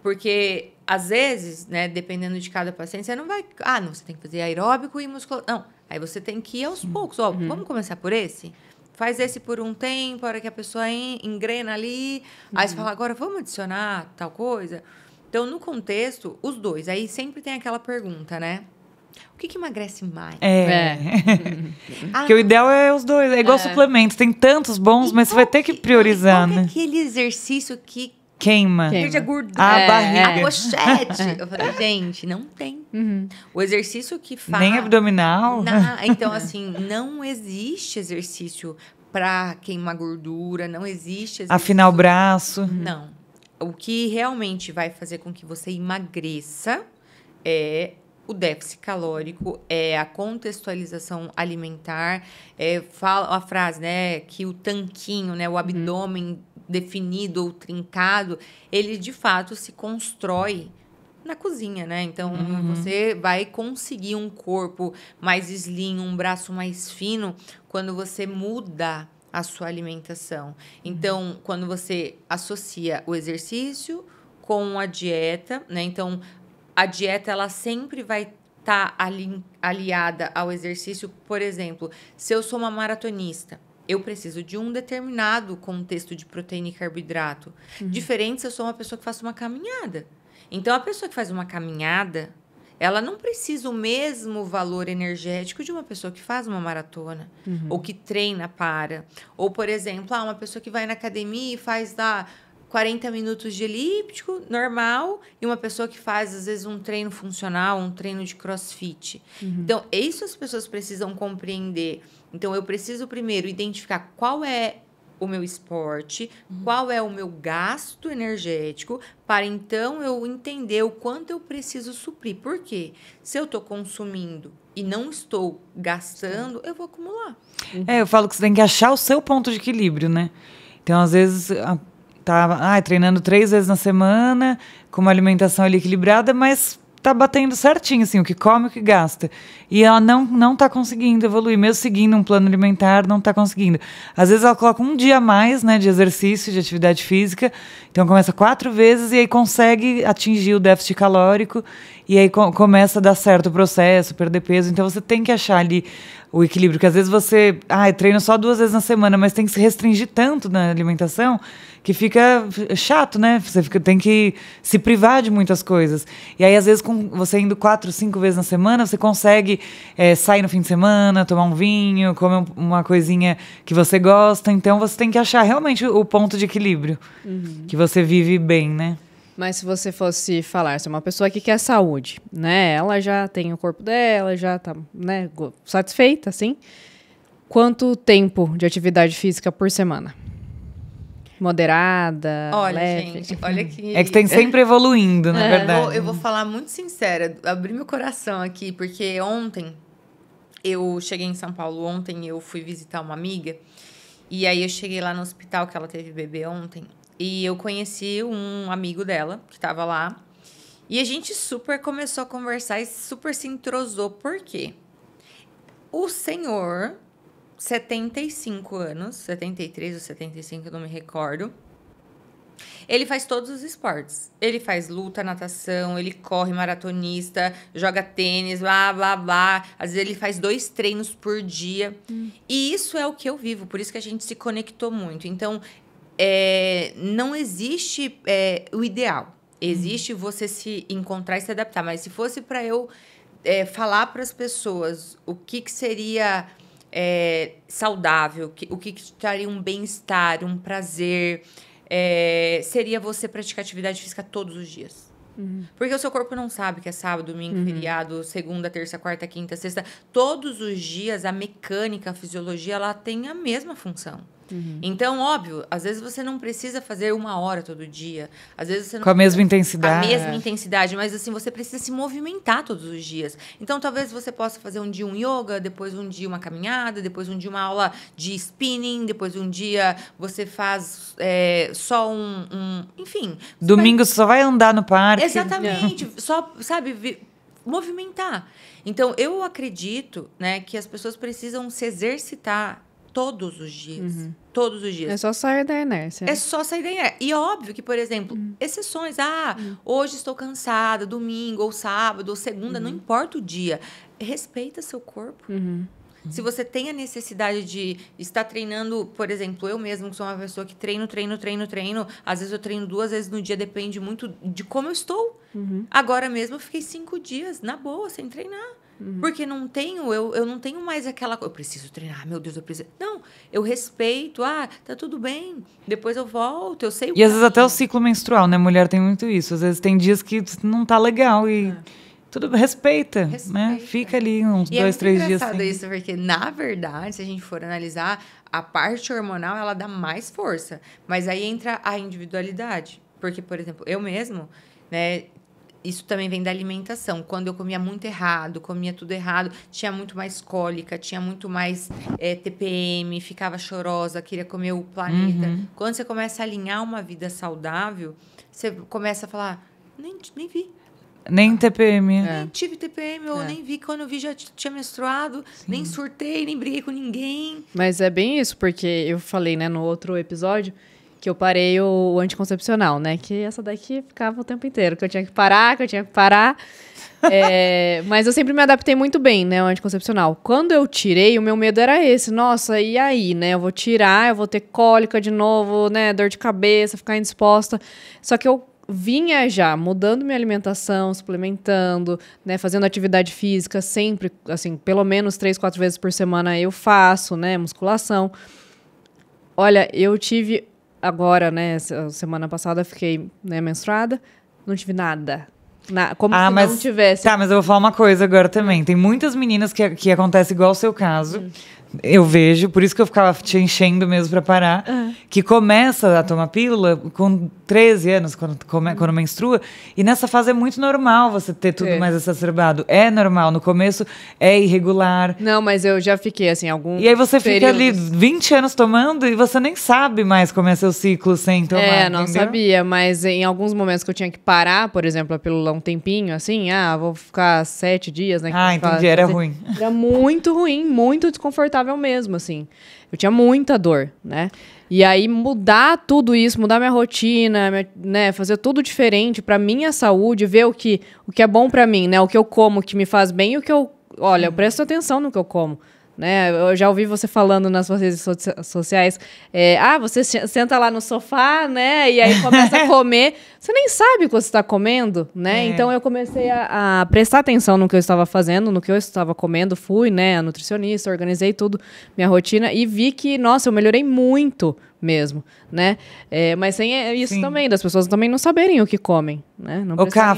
Porque às vezes, né, dependendo de cada paciente, você não vai... não, você tem que fazer aeróbico e musculação. Não, aí você tem que ir aos poucos. Ó, vamos começar por esse? Faz esse por um tempo, a hora que a pessoa engrena ali. Aí você fala, agora vamos adicionar tal coisa? Então, no contexto, os dois. Aí sempre tem aquela pergunta, né? O que emagrece mais? Porque o ideal é os dois. É igual suplementos. Tem tantos bons, mas você vai ter que priorizar, né? Aquele exercício que queima. Perde a gordura. A barriga. A pochete. Eu falei, gente, não tem. O exercício que faz... Nem abdominal. Então, assim, não existe exercício para queimar gordura, não existe exercício... Afinar o braço. Não. O que realmente vai fazer com que você emagreça é o déficit calórico, é a contextualização alimentar, fala a frase, né, que o tanquinho, né, o abdômen definido ou trincado, ele de fato se constrói na cozinha, né? Então, você vai conseguir um corpo mais slim, um braço mais fino, quando você muda a sua alimentação. Então, quando você associa o exercício com a dieta, né? Então, a dieta, ela sempre vai estar aliada ao exercício. Por exemplo, se eu sou uma maratonista, eu preciso de um determinado contexto de proteína e carboidrato. Diferente se eu sou uma pessoa que faça uma caminhada. Então, a pessoa que faz uma caminhada, ela não precisa o mesmo valor energético de uma pessoa que faz uma maratona. Ou que treina para. Ou, por exemplo, uma pessoa que vai na academia e faz 40 minutos de elíptico, normal, e uma pessoa que faz, às vezes, um treino funcional, um treino de crossfit. Então, isso as pessoas precisam compreender. Então, eu preciso primeiro identificar qual é o meu esporte, qual é o meu gasto energético, para então eu entender o quanto eu preciso suprir. Por quê? Se eu estou consumindo e não estou gastando, eu vou acumular. Eu falo que você tem que achar o seu ponto de equilíbrio, né? Então, às vezes... tá treinando 3 vezes na semana, com uma alimentação ali equilibrada, mas tá batendo certinho, assim, o que come, o que gasta. E ela não tá conseguindo evoluir, mesmo seguindo um plano alimentar, não tá conseguindo. Às vezes ela coloca um dia a mais, né, de exercício, de atividade física, então começa 4 vezes e aí consegue atingir o déficit calórico, e aí começa a dar certo o processo, perder peso. Então você tem que achar ali o equilíbrio, que às vezes você treina só 2 vezes na semana, mas tem que se restringir tanto na alimentação que fica chato, né? Você tem que se privar de muitas coisas. E aí, às vezes, com você indo 4, 5 vezes na semana, você consegue sair no fim de semana, tomar um vinho, comer uma coisinha que você gosta. Então, você tem que achar realmente o ponto de equilíbrio, que você vive bem, né? Mas se você fosse falar, se é uma pessoa que quer saúde, né? Ela já tem o corpo dela, já tá, né, satisfeita, assim. Quanto tempo de atividade física por semana? Moderada, olha, leve. gente, olha que... É que tem sempre evoluindo, na verdade. Eu vou falar muito sincera, abrir meu coração aqui, porque ontem, eu cheguei em São Paulo ontem, eu fui visitar uma amiga, e aí eu cheguei lá no hospital, que ela teve bebê ontem, e eu conheci um amigo dela, que estava lá, e a gente super começou a conversar e super se entrosou. Por quê? O senhor... 75 anos, 73 ou 75, eu não me recordo. Ele faz todos os esportes. Ele faz luta, natação, ele corre, maratonista, joga tênis, blá, blá, blá. Às vezes ele faz 2 treinos por dia. E isso é o que eu vivo, por isso que a gente se conectou muito. Então, não existe o ideal. Existe você se encontrar e se adaptar. Mas se fosse para eu falar para as pessoas o que seria... saudável, o que te traria um bem-estar, um prazer, seria você praticar atividade física todos os dias. Porque o seu corpo não sabe que é sábado, domingo, feriado, segunda, terça, quarta, quinta, sexta. Todos os dias, a mecânica, a fisiologia, ela tem a mesma função. Então, óbvio, às vezes você não precisa fazer 1 hora todo dia. Às vezes você não com a mesma intensidade. A mesma intensidade, mas assim, você precisa se movimentar todos os dias. Então, talvez você possa fazer um dia um yoga, depois um dia uma caminhada, depois um dia uma aula de spinning, depois um dia você faz só enfim. Domingo você só vai andar no parque. Exatamente. Só, sabe, movimentar. Então, eu acredito, né, que as pessoas precisam se exercitar todos os dias. Todos os dias. É só sair da inércia. É só sair da inércia. E óbvio que, por exemplo, exceções. Hoje estou cansada, domingo, ou sábado, ou segunda, não importa o dia. Respeita seu corpo. Se você tem a necessidade de estar treinando, por exemplo, eu mesmo que sou uma pessoa que treino, às vezes eu treino 2 vezes no dia, depende muito de como eu estou. Agora mesmo eu fiquei 5 dias, na boa, sem treinar. Porque eu não tenho mais aquela coisa, eu preciso treinar, meu Deus, eu preciso. Não, eu respeito, tá tudo bem, depois eu volto, eu sei o E às vezes até o ciclo menstrual, né? Mulher tem muito isso. Às vezes tem dias que não tá legal e tudo respeita, né? Fica ali uns 2, 3 dias. É muito engraçado isso, porque, na verdade, se a gente for analisar, a parte hormonal, ela dá mais força. Mas aí entra a individualidade. Porque, por exemplo, eu mesmo, né? Isso também vem da alimentação. Quando eu comia muito errado, comia tudo errado, tinha muito mais cólica, tinha muito mais TPM, ficava chorosa, queria comer o planeta. Quando você começa a alinhar uma vida saudável, você começa a falar, nem vi. Nem TPM. Nem tive TPM, ou nem vi. Quando eu vi, já tinha menstruado, nem surtei, nem briguei com ninguém. Mas é bem isso, porque eu falei, né, no outro episódio, que eu parei o anticoncepcional, né? Que essa daqui ficava o tempo inteiro, que eu tinha que parar. Mas eu sempre me adaptei muito bem, né, ao anticoncepcional. Quando eu tirei, o meu medo era esse. Nossa, e aí, né? Eu vou tirar, eu vou ter cólica de novo, né? Dor de cabeça, ficar indisposta. Só que eu vinha já mudando minha alimentação, suplementando, né? Fazendo atividade física sempre, assim, pelo menos 3, 4 vezes por semana eu faço, né? Musculação. Olha, eu tive... Agora, né, semana passada eu fiquei, né, menstruada, não tive nada. Como se não tivesse. Tá, mas eu vou falar uma coisa agora também. Tem muitas meninas que acontece igual ao seu caso. Eu vejo, por isso que eu ficava te enchendo mesmo pra parar, que começa a tomar pílula com 13 anos, quando menstrua, e nessa fase é muito normal você ter tudo mais exacerbado. É normal, no começo é irregular. Não, mas eu já fiquei, assim, E aí você fica ali 20 anos tomando e você nem sabe mais como é seu ciclo sem tomar, não entendeu? sabia, mas em alguns momentos que eu tinha que parar, por exemplo, a pílula um tempinho, assim, vou ficar 7 dias, né? Entendi, era ruim. Era muito ruim, muito desconfortável mesmo, assim. Eu tinha muita dor, né? E aí mudar tudo isso, mudar minha rotina, né, fazer tudo diferente pra minha saúde, ver o que é bom pra mim, né? O que eu como, que me faz bem e o que eu... Olha, eu presto atenção no que eu como. Né? Eu já ouvi você falando nas suas redes sociais, você senta lá no sofá, né? E aí começa a comer. Você nem sabe o que você está comendo, né? Então eu comecei a prestar atenção no que eu estava fazendo, no que eu estava comendo. Fui, né, a nutricionista, organizei tudo, minha rotina, e vi que, nossa, eu melhorei muito mesmo, né? Mas tem isso também, das pessoas também não saberem o que comem, né?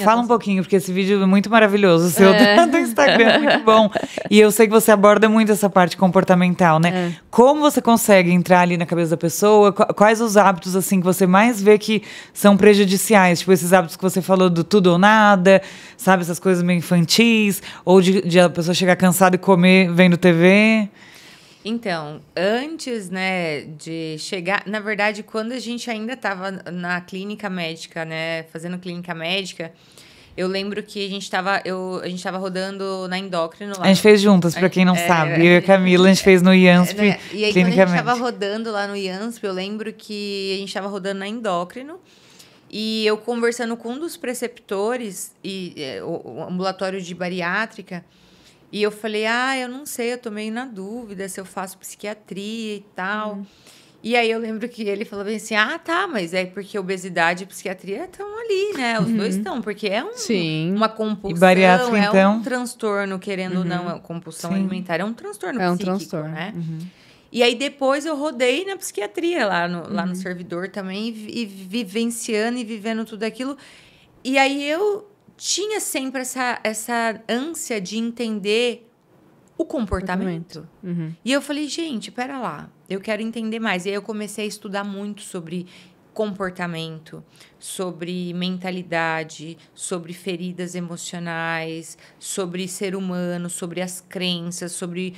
Fala um pouquinho, porque esse vídeo é muito maravilhoso, o seu do Instagram é muito bom. E eu sei que você aborda muito essa parte comportamental, né? Como você consegue entrar ali na cabeça da pessoa? Quais os hábitos, assim, que você mais vê que são prejudiciais? Tipo, esses hábitos que você falou do tudo ou nada, sabe? Essas coisas meio infantis, ou de a pessoa chegar cansada e comer vendo TV... Então, antes, né, de chegar... Na verdade, quando a gente ainda estava na clínica médica, né, fazendo clínica médica, eu lembro que a gente estava rodando na endócrino lá. A gente fez juntas, pra quem não sabe. Eu e a Camila, a gente fez no IANSP, E aí, quando a gente estava rodando lá no IANSP, eu lembro que a gente estava rodando na endócrino, e eu conversando com um dos preceptores, o ambulatório de bariátrica, e eu falei, eu não sei, eu tô meio na dúvida se eu faço psiquiatria e tal. E aí eu lembro que ele falou bem assim, tá, mas é porque obesidade e psiquiatria estão ali, né? Os dois estão, porque é uma compulsão, e bariátrica, então? Um transtorno, querendo ou não, compulsão alimentar, é um transtorno psíquico, transtorno, né? E aí depois eu rodei na psiquiatria lá no servidor também, e vivenciando e vivendo tudo aquilo. E aí eu tinha sempre essa ânsia de entender o comportamento. E eu falei, gente, pera lá, eu quero entender mais. E aí eu comecei a estudar muito sobre comportamento, sobre mentalidade, sobre feridas emocionais, sobre ser humano, sobre as crenças, sobre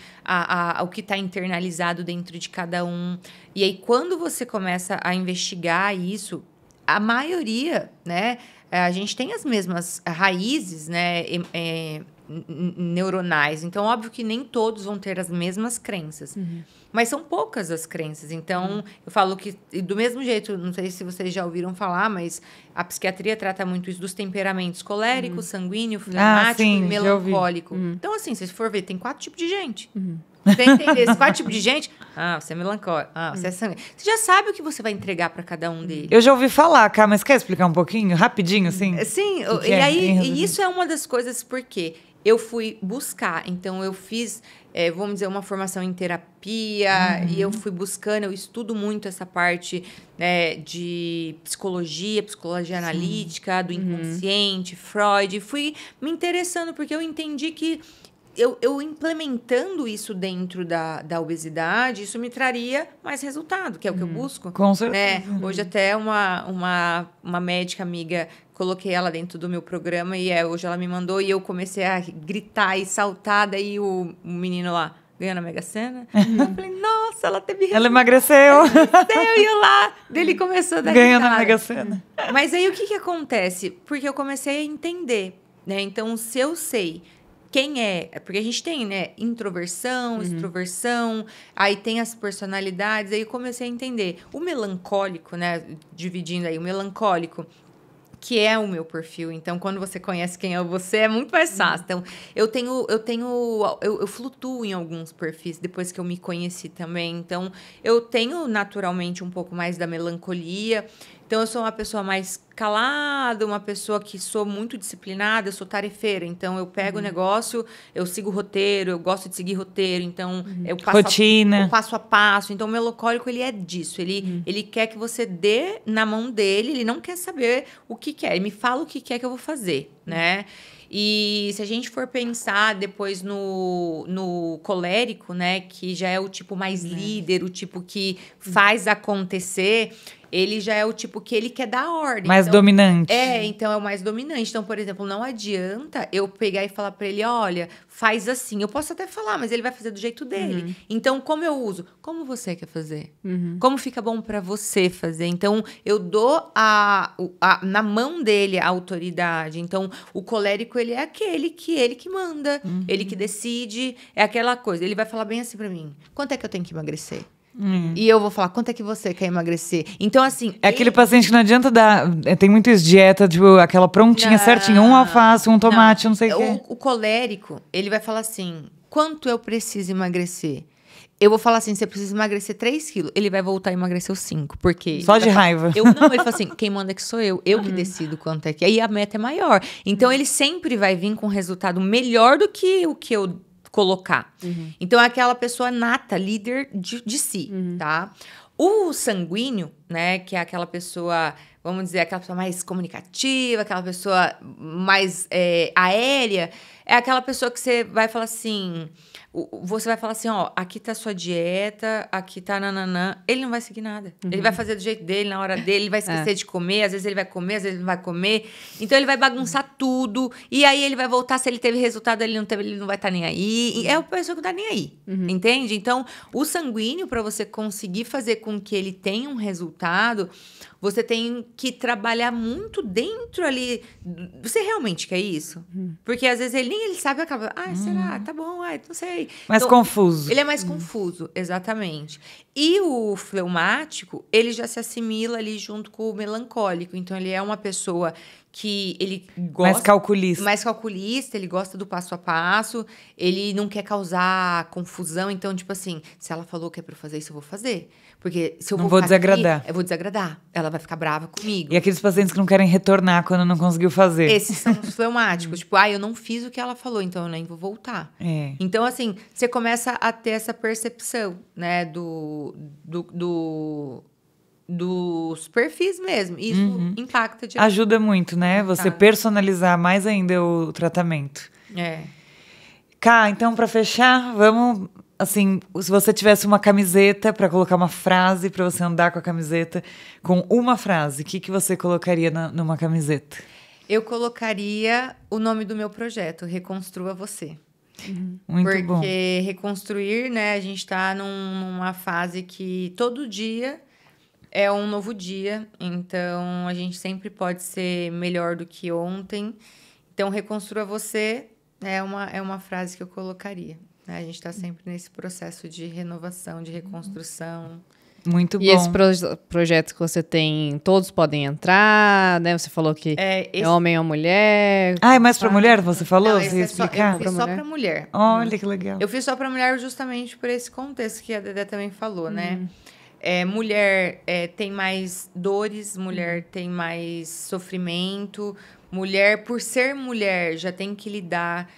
o que está internalizado dentro de cada um. E aí, quando você começa a investigar isso, a maioria, né? A gente tem as mesmas raízes, né, neuronais. Então, óbvio que nem todos vão ter as mesmas crenças. Mas são poucas as crenças. Então, eu falo que, do mesmo jeito, não sei se vocês já ouviram falar, mas a psiquiatria trata muito isso dos temperamentos colérico, sanguíneo, fleumático e melancólico. Então, assim, se você for ver, tem 4 tipos de gente. Você entende? Esses 4 tipos de gente, você é melancólico, você é sanguíneo. Você já sabe o que você vai entregar para cada um deles. Eu já ouvi falar, Cá, mas quer explicar um pouquinho? Rapidinho, assim? Sim, e isso é uma das coisas porque eu fui buscar. Então, eu fiz, vamos dizer, uma formação em terapia, e eu fui buscando, eu estudo muito essa parte de psicologia analítica, do inconsciente, Freud. Fui me interessando porque eu entendi que eu implementando isso dentro da obesidade, isso me traria mais resultado, que é o que eu busco. Com certeza. Né? Hoje até uma médica amiga, coloquei ela dentro do meu programa e hoje ela me mandou e eu comecei a gritar e saltar, daí o menino lá ganhou na Mega Sena. Eu falei, nossa, ela teve resultado. Ela emagreceu. E eu lá, dele começou a dar ganhou na Mega Sena. Mas aí o que acontece? Porque eu comecei a entender, né? Então, se eu sei quem porque a gente tem, né, introversão, extroversão, aí tem as personalidades, aí eu comecei a entender. O melancólico, né, dividindo aí, o melancólico, que é o meu perfil. Então, quando você conhece quem é você, é muito mais fácil. Então, eu flutuo em alguns perfis depois que eu me conheci também. Então, eu tenho naturalmente um pouco mais da melancolia. Então, eu sou uma pessoa mais calada, uma pessoa que sou muito disciplinada, eu sou tarefeira. Então, eu pego o negócio, eu sigo o roteiro, eu gosto de seguir roteiro. Então, eu passo rotina. O passo a passo. Então, o melancólico, ele é disso. Ele quer que você dê na mão dele, ele não quer saber o que quer. Ele me fala o que quer que eu vou fazer, né? E se a gente for pensar depois no colérico, né? Que já é o tipo mais líder, o tipo que faz acontecer... Ele já é o tipo que ele quer dar ordem. Mais dominante. Então é o mais dominante. Então, por exemplo, não adianta eu pegar e falar para ele, olha, faz assim. Eu posso até falar, mas ele vai fazer do jeito dele. Então, como eu uso? Como você quer fazer? Como fica bom para você fazer? Então, eu dou na mão dele a autoridade. Então, o colérico, ele é ele que manda. Ele que decide. É aquela coisa. Ele vai falar bem assim para mim. Quanto é que eu tenho que emagrecer? E eu vou falar, quanto é que você quer emagrecer? Então, assim... É aquele paciente que não adianta dar... Tem muitas dietas, tipo, aquela prontinha, certinha. Um alface, um tomate, não sei o quê. O colérico, ele vai falar assim, quanto eu preciso emagrecer? Eu vou falar assim, você precisa emagrecer 3 quilos. Ele vai voltar a emagrecer os 5, porque... Só de raiva. Ele fala assim, quem manda que sou eu. Eu que decido quanto é que... Aí a meta é maior. Então, ele sempre vai vir com um resultado melhor do que o que eu colocar. Então, é aquela pessoa nata, líder de si, tá? O sanguíneo, né, que é aquela pessoa, vamos dizer, aquela pessoa mais comunicativa, aquela pessoa mais aérea, é aquela pessoa que você vai falar assim... Você vai falar assim, ó, aqui tá a sua dieta, aqui tá nananã. Ele não vai seguir nada. Ele vai fazer do jeito dele, na hora dele, ele vai esquecer de comer, às vezes ele vai comer, às vezes ele não vai comer. Então, ele vai bagunçar tudo. E aí, ele vai voltar, se ele teve resultado, ele não teve, ele não vai estar nem aí. E é a pessoa que não tá nem aí, entende? Então, o sanguíneo, para você conseguir fazer com que ele tenha um resultado... Você tem que trabalhar muito dentro ali. Você realmente quer isso? Porque às vezes ele sabe, acaba. Será? Tá bom, não sei. Mais então, confuso. Ele é mais confuso, exatamente. E o fleumático, ele já se assimila ali junto com o melancólico. Então, ele é uma pessoa que ele gosta... Mais calculista, ele gosta do passo a passo, ele não quer causar confusão. Então, tipo assim, se ela falou que é pra eu fazer isso, eu vou fazer. Porque se eu vou desagradar. Eu vou desagradar. Ela vai ficar brava comigo. E aqueles pacientes que não querem retornar quando não conseguiu fazer. Esses são os fleumáticos. Tipo, eu não fiz o que ela falou, então eu nem vou voltar. Então, assim, você começa a ter essa percepção, né, dos perfis mesmo. Isso impacta diretamente. Ajuda muito, né? Você personalizar mais ainda o tratamento. Cá, então, para fechar, vamos... Assim, se você tivesse uma camiseta para colocar uma frase para você andar com a camiseta, com uma frase, o que você colocaria numa camiseta? Eu colocaria o nome do meu projeto, Reconstrua Você. Muito bom. Porque reconstruir, né? A gente está numa fase que todo dia é um novo dia. Então, a gente sempre pode ser melhor do que ontem. Então, Reconstrua Você É uma frase que eu colocaria. Né? A gente está sempre nesse processo de renovação, de reconstrução. Muito bom. E esses projetos que você tem, todos podem entrar, né? Você falou que é homem ou mulher. Ah, é mais para mulher, você falou? Não, você ia explicar? Eu fiz só para mulher. Olha que legal. Eu fiz só para mulher justamente por esse contexto que a Dedé também falou, né? Mulher tem mais dores, mulher tem mais sofrimento. Mulher, por ser mulher, já tem que lidar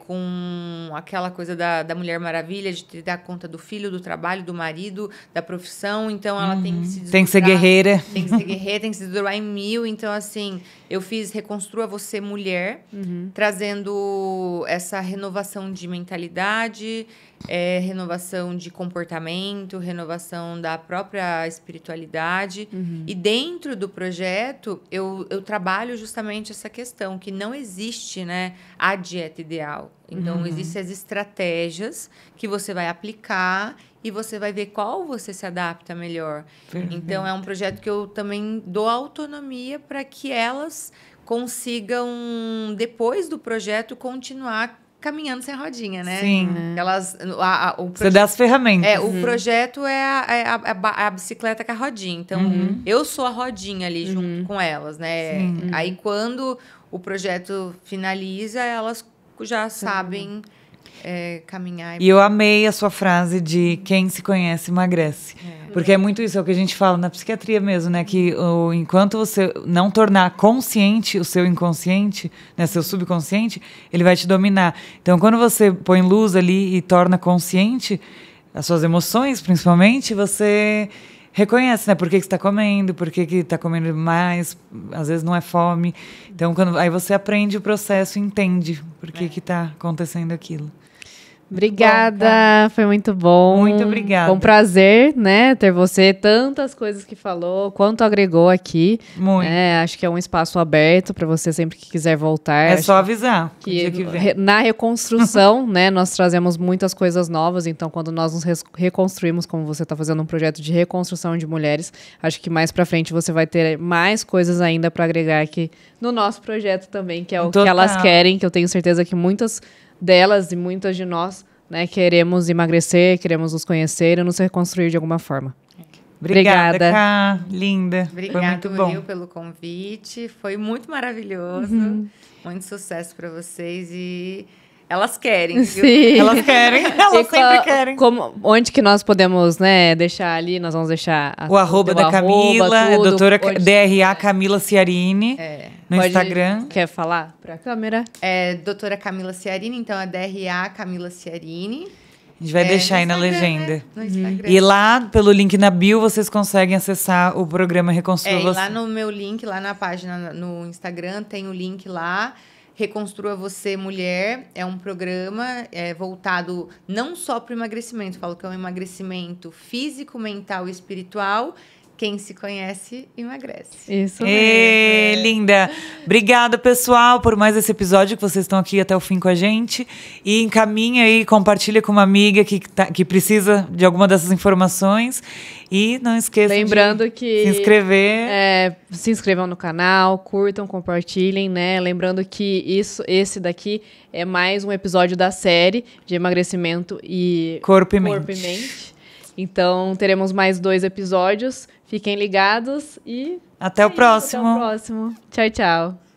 com aquela coisa da Mulher Maravilha, de dar conta do filho, do trabalho, do marido, da profissão. Então, ela tem que se desdobrar. Tem que ser guerreira. Tem que ser guerreira, tem que se desdobrar em 1000. Então, assim, eu fiz Reconstrua Você Mulher, trazendo essa renovação de mentalidade, renovação de comportamento, renovação da própria espiritualidade. E dentro do projeto, eu trabalho justamente essa questão, que não existe, né, a dieta ideal. Então, existem as estratégias que você vai aplicar e você vai ver qual você se adapta melhor. Perfeito. Então, é um projeto que eu também dou autonomia para que elas consigam, depois do projeto, continuar caminhando sem rodinha, né? Sim. Você dá as ferramentas. O projeto é a bicicleta com a rodinha. Então, eu sou a rodinha ali junto com elas, né? Aí, quando o projeto finaliza, elas já sabem caminhar. E eu amei a sua frase de quem se conhece emagrece. Porque é muito isso, é o que a gente fala na psiquiatria mesmo, né? Que enquanto você não tornar consciente o seu inconsciente, né, seu subconsciente, ele vai te dominar. Então, quando você põe luz ali e torna consciente as suas emoções, principalmente, você reconhece, né? Por que você está comendo, por que está comendo mais, às vezes não é fome. Então, aí você aprende o processo e entende por que está acontecendo aquilo. Obrigada, foi muito bom. Muito obrigada. Foi um prazer, né, ter você, tantas coisas que falou, quanto agregou aqui. Muito. Acho que é um espaço aberto para você sempre que quiser voltar. É só avisar. Que na reconstrução, né, nós trazemos muitas coisas novas, então quando nós nos reconstruímos, como você está fazendo um projeto de reconstrução de mulheres, acho que mais para frente você vai ter mais coisas ainda para agregar aqui no nosso projeto também, que é o que elas querem, que eu tenho certeza que muitas delas e muitas de nós, né, queremos emagrecer, queremos nos conhecer e nos reconstruir de alguma forma. Obrigada. Ká, linda. Obrigada, foi muito bom. Pelo convite. Foi muito maravilhoso. Muito sucesso para vocês e elas querem, viu? Sim. Elas querem. Elas sempre querem. Onde que nós podemos, né, deixar ali? Nós vamos deixar o arroba da Camila, doutora DRA Camila Ciarini, no Instagram. Quer falar para a câmera? Doutora Camila Ciarini, então é DRA Camila Ciarini. A gente vai deixar aí na legenda. Né? No Instagram. E lá, pelo link na bio, vocês conseguem acessar o programa Reconstrua Você. Lá no meu link, lá na página, no Instagram, tem o link lá. Reconstrua Você Mulher é um programa voltado não só para o emagrecimento, falo que é um emagrecimento físico, mental e espiritual. Quem se conhece, emagrece. Isso mesmo. Linda. Obrigada, pessoal, por mais esse episódio, que vocês estão aqui até o fim com a gente. E encaminha aí, compartilha com uma amiga que precisa de alguma dessas informações. E não esqueçam de se inscrever. Se inscrevam no canal, curtam, compartilhem, né? Lembrando que esse daqui é mais um episódio da série de emagrecimento e corpo e mente. Então, teremos mais 2 episódios. Fiquem ligados e... Até o próximo. Até o próximo. Tchau, tchau.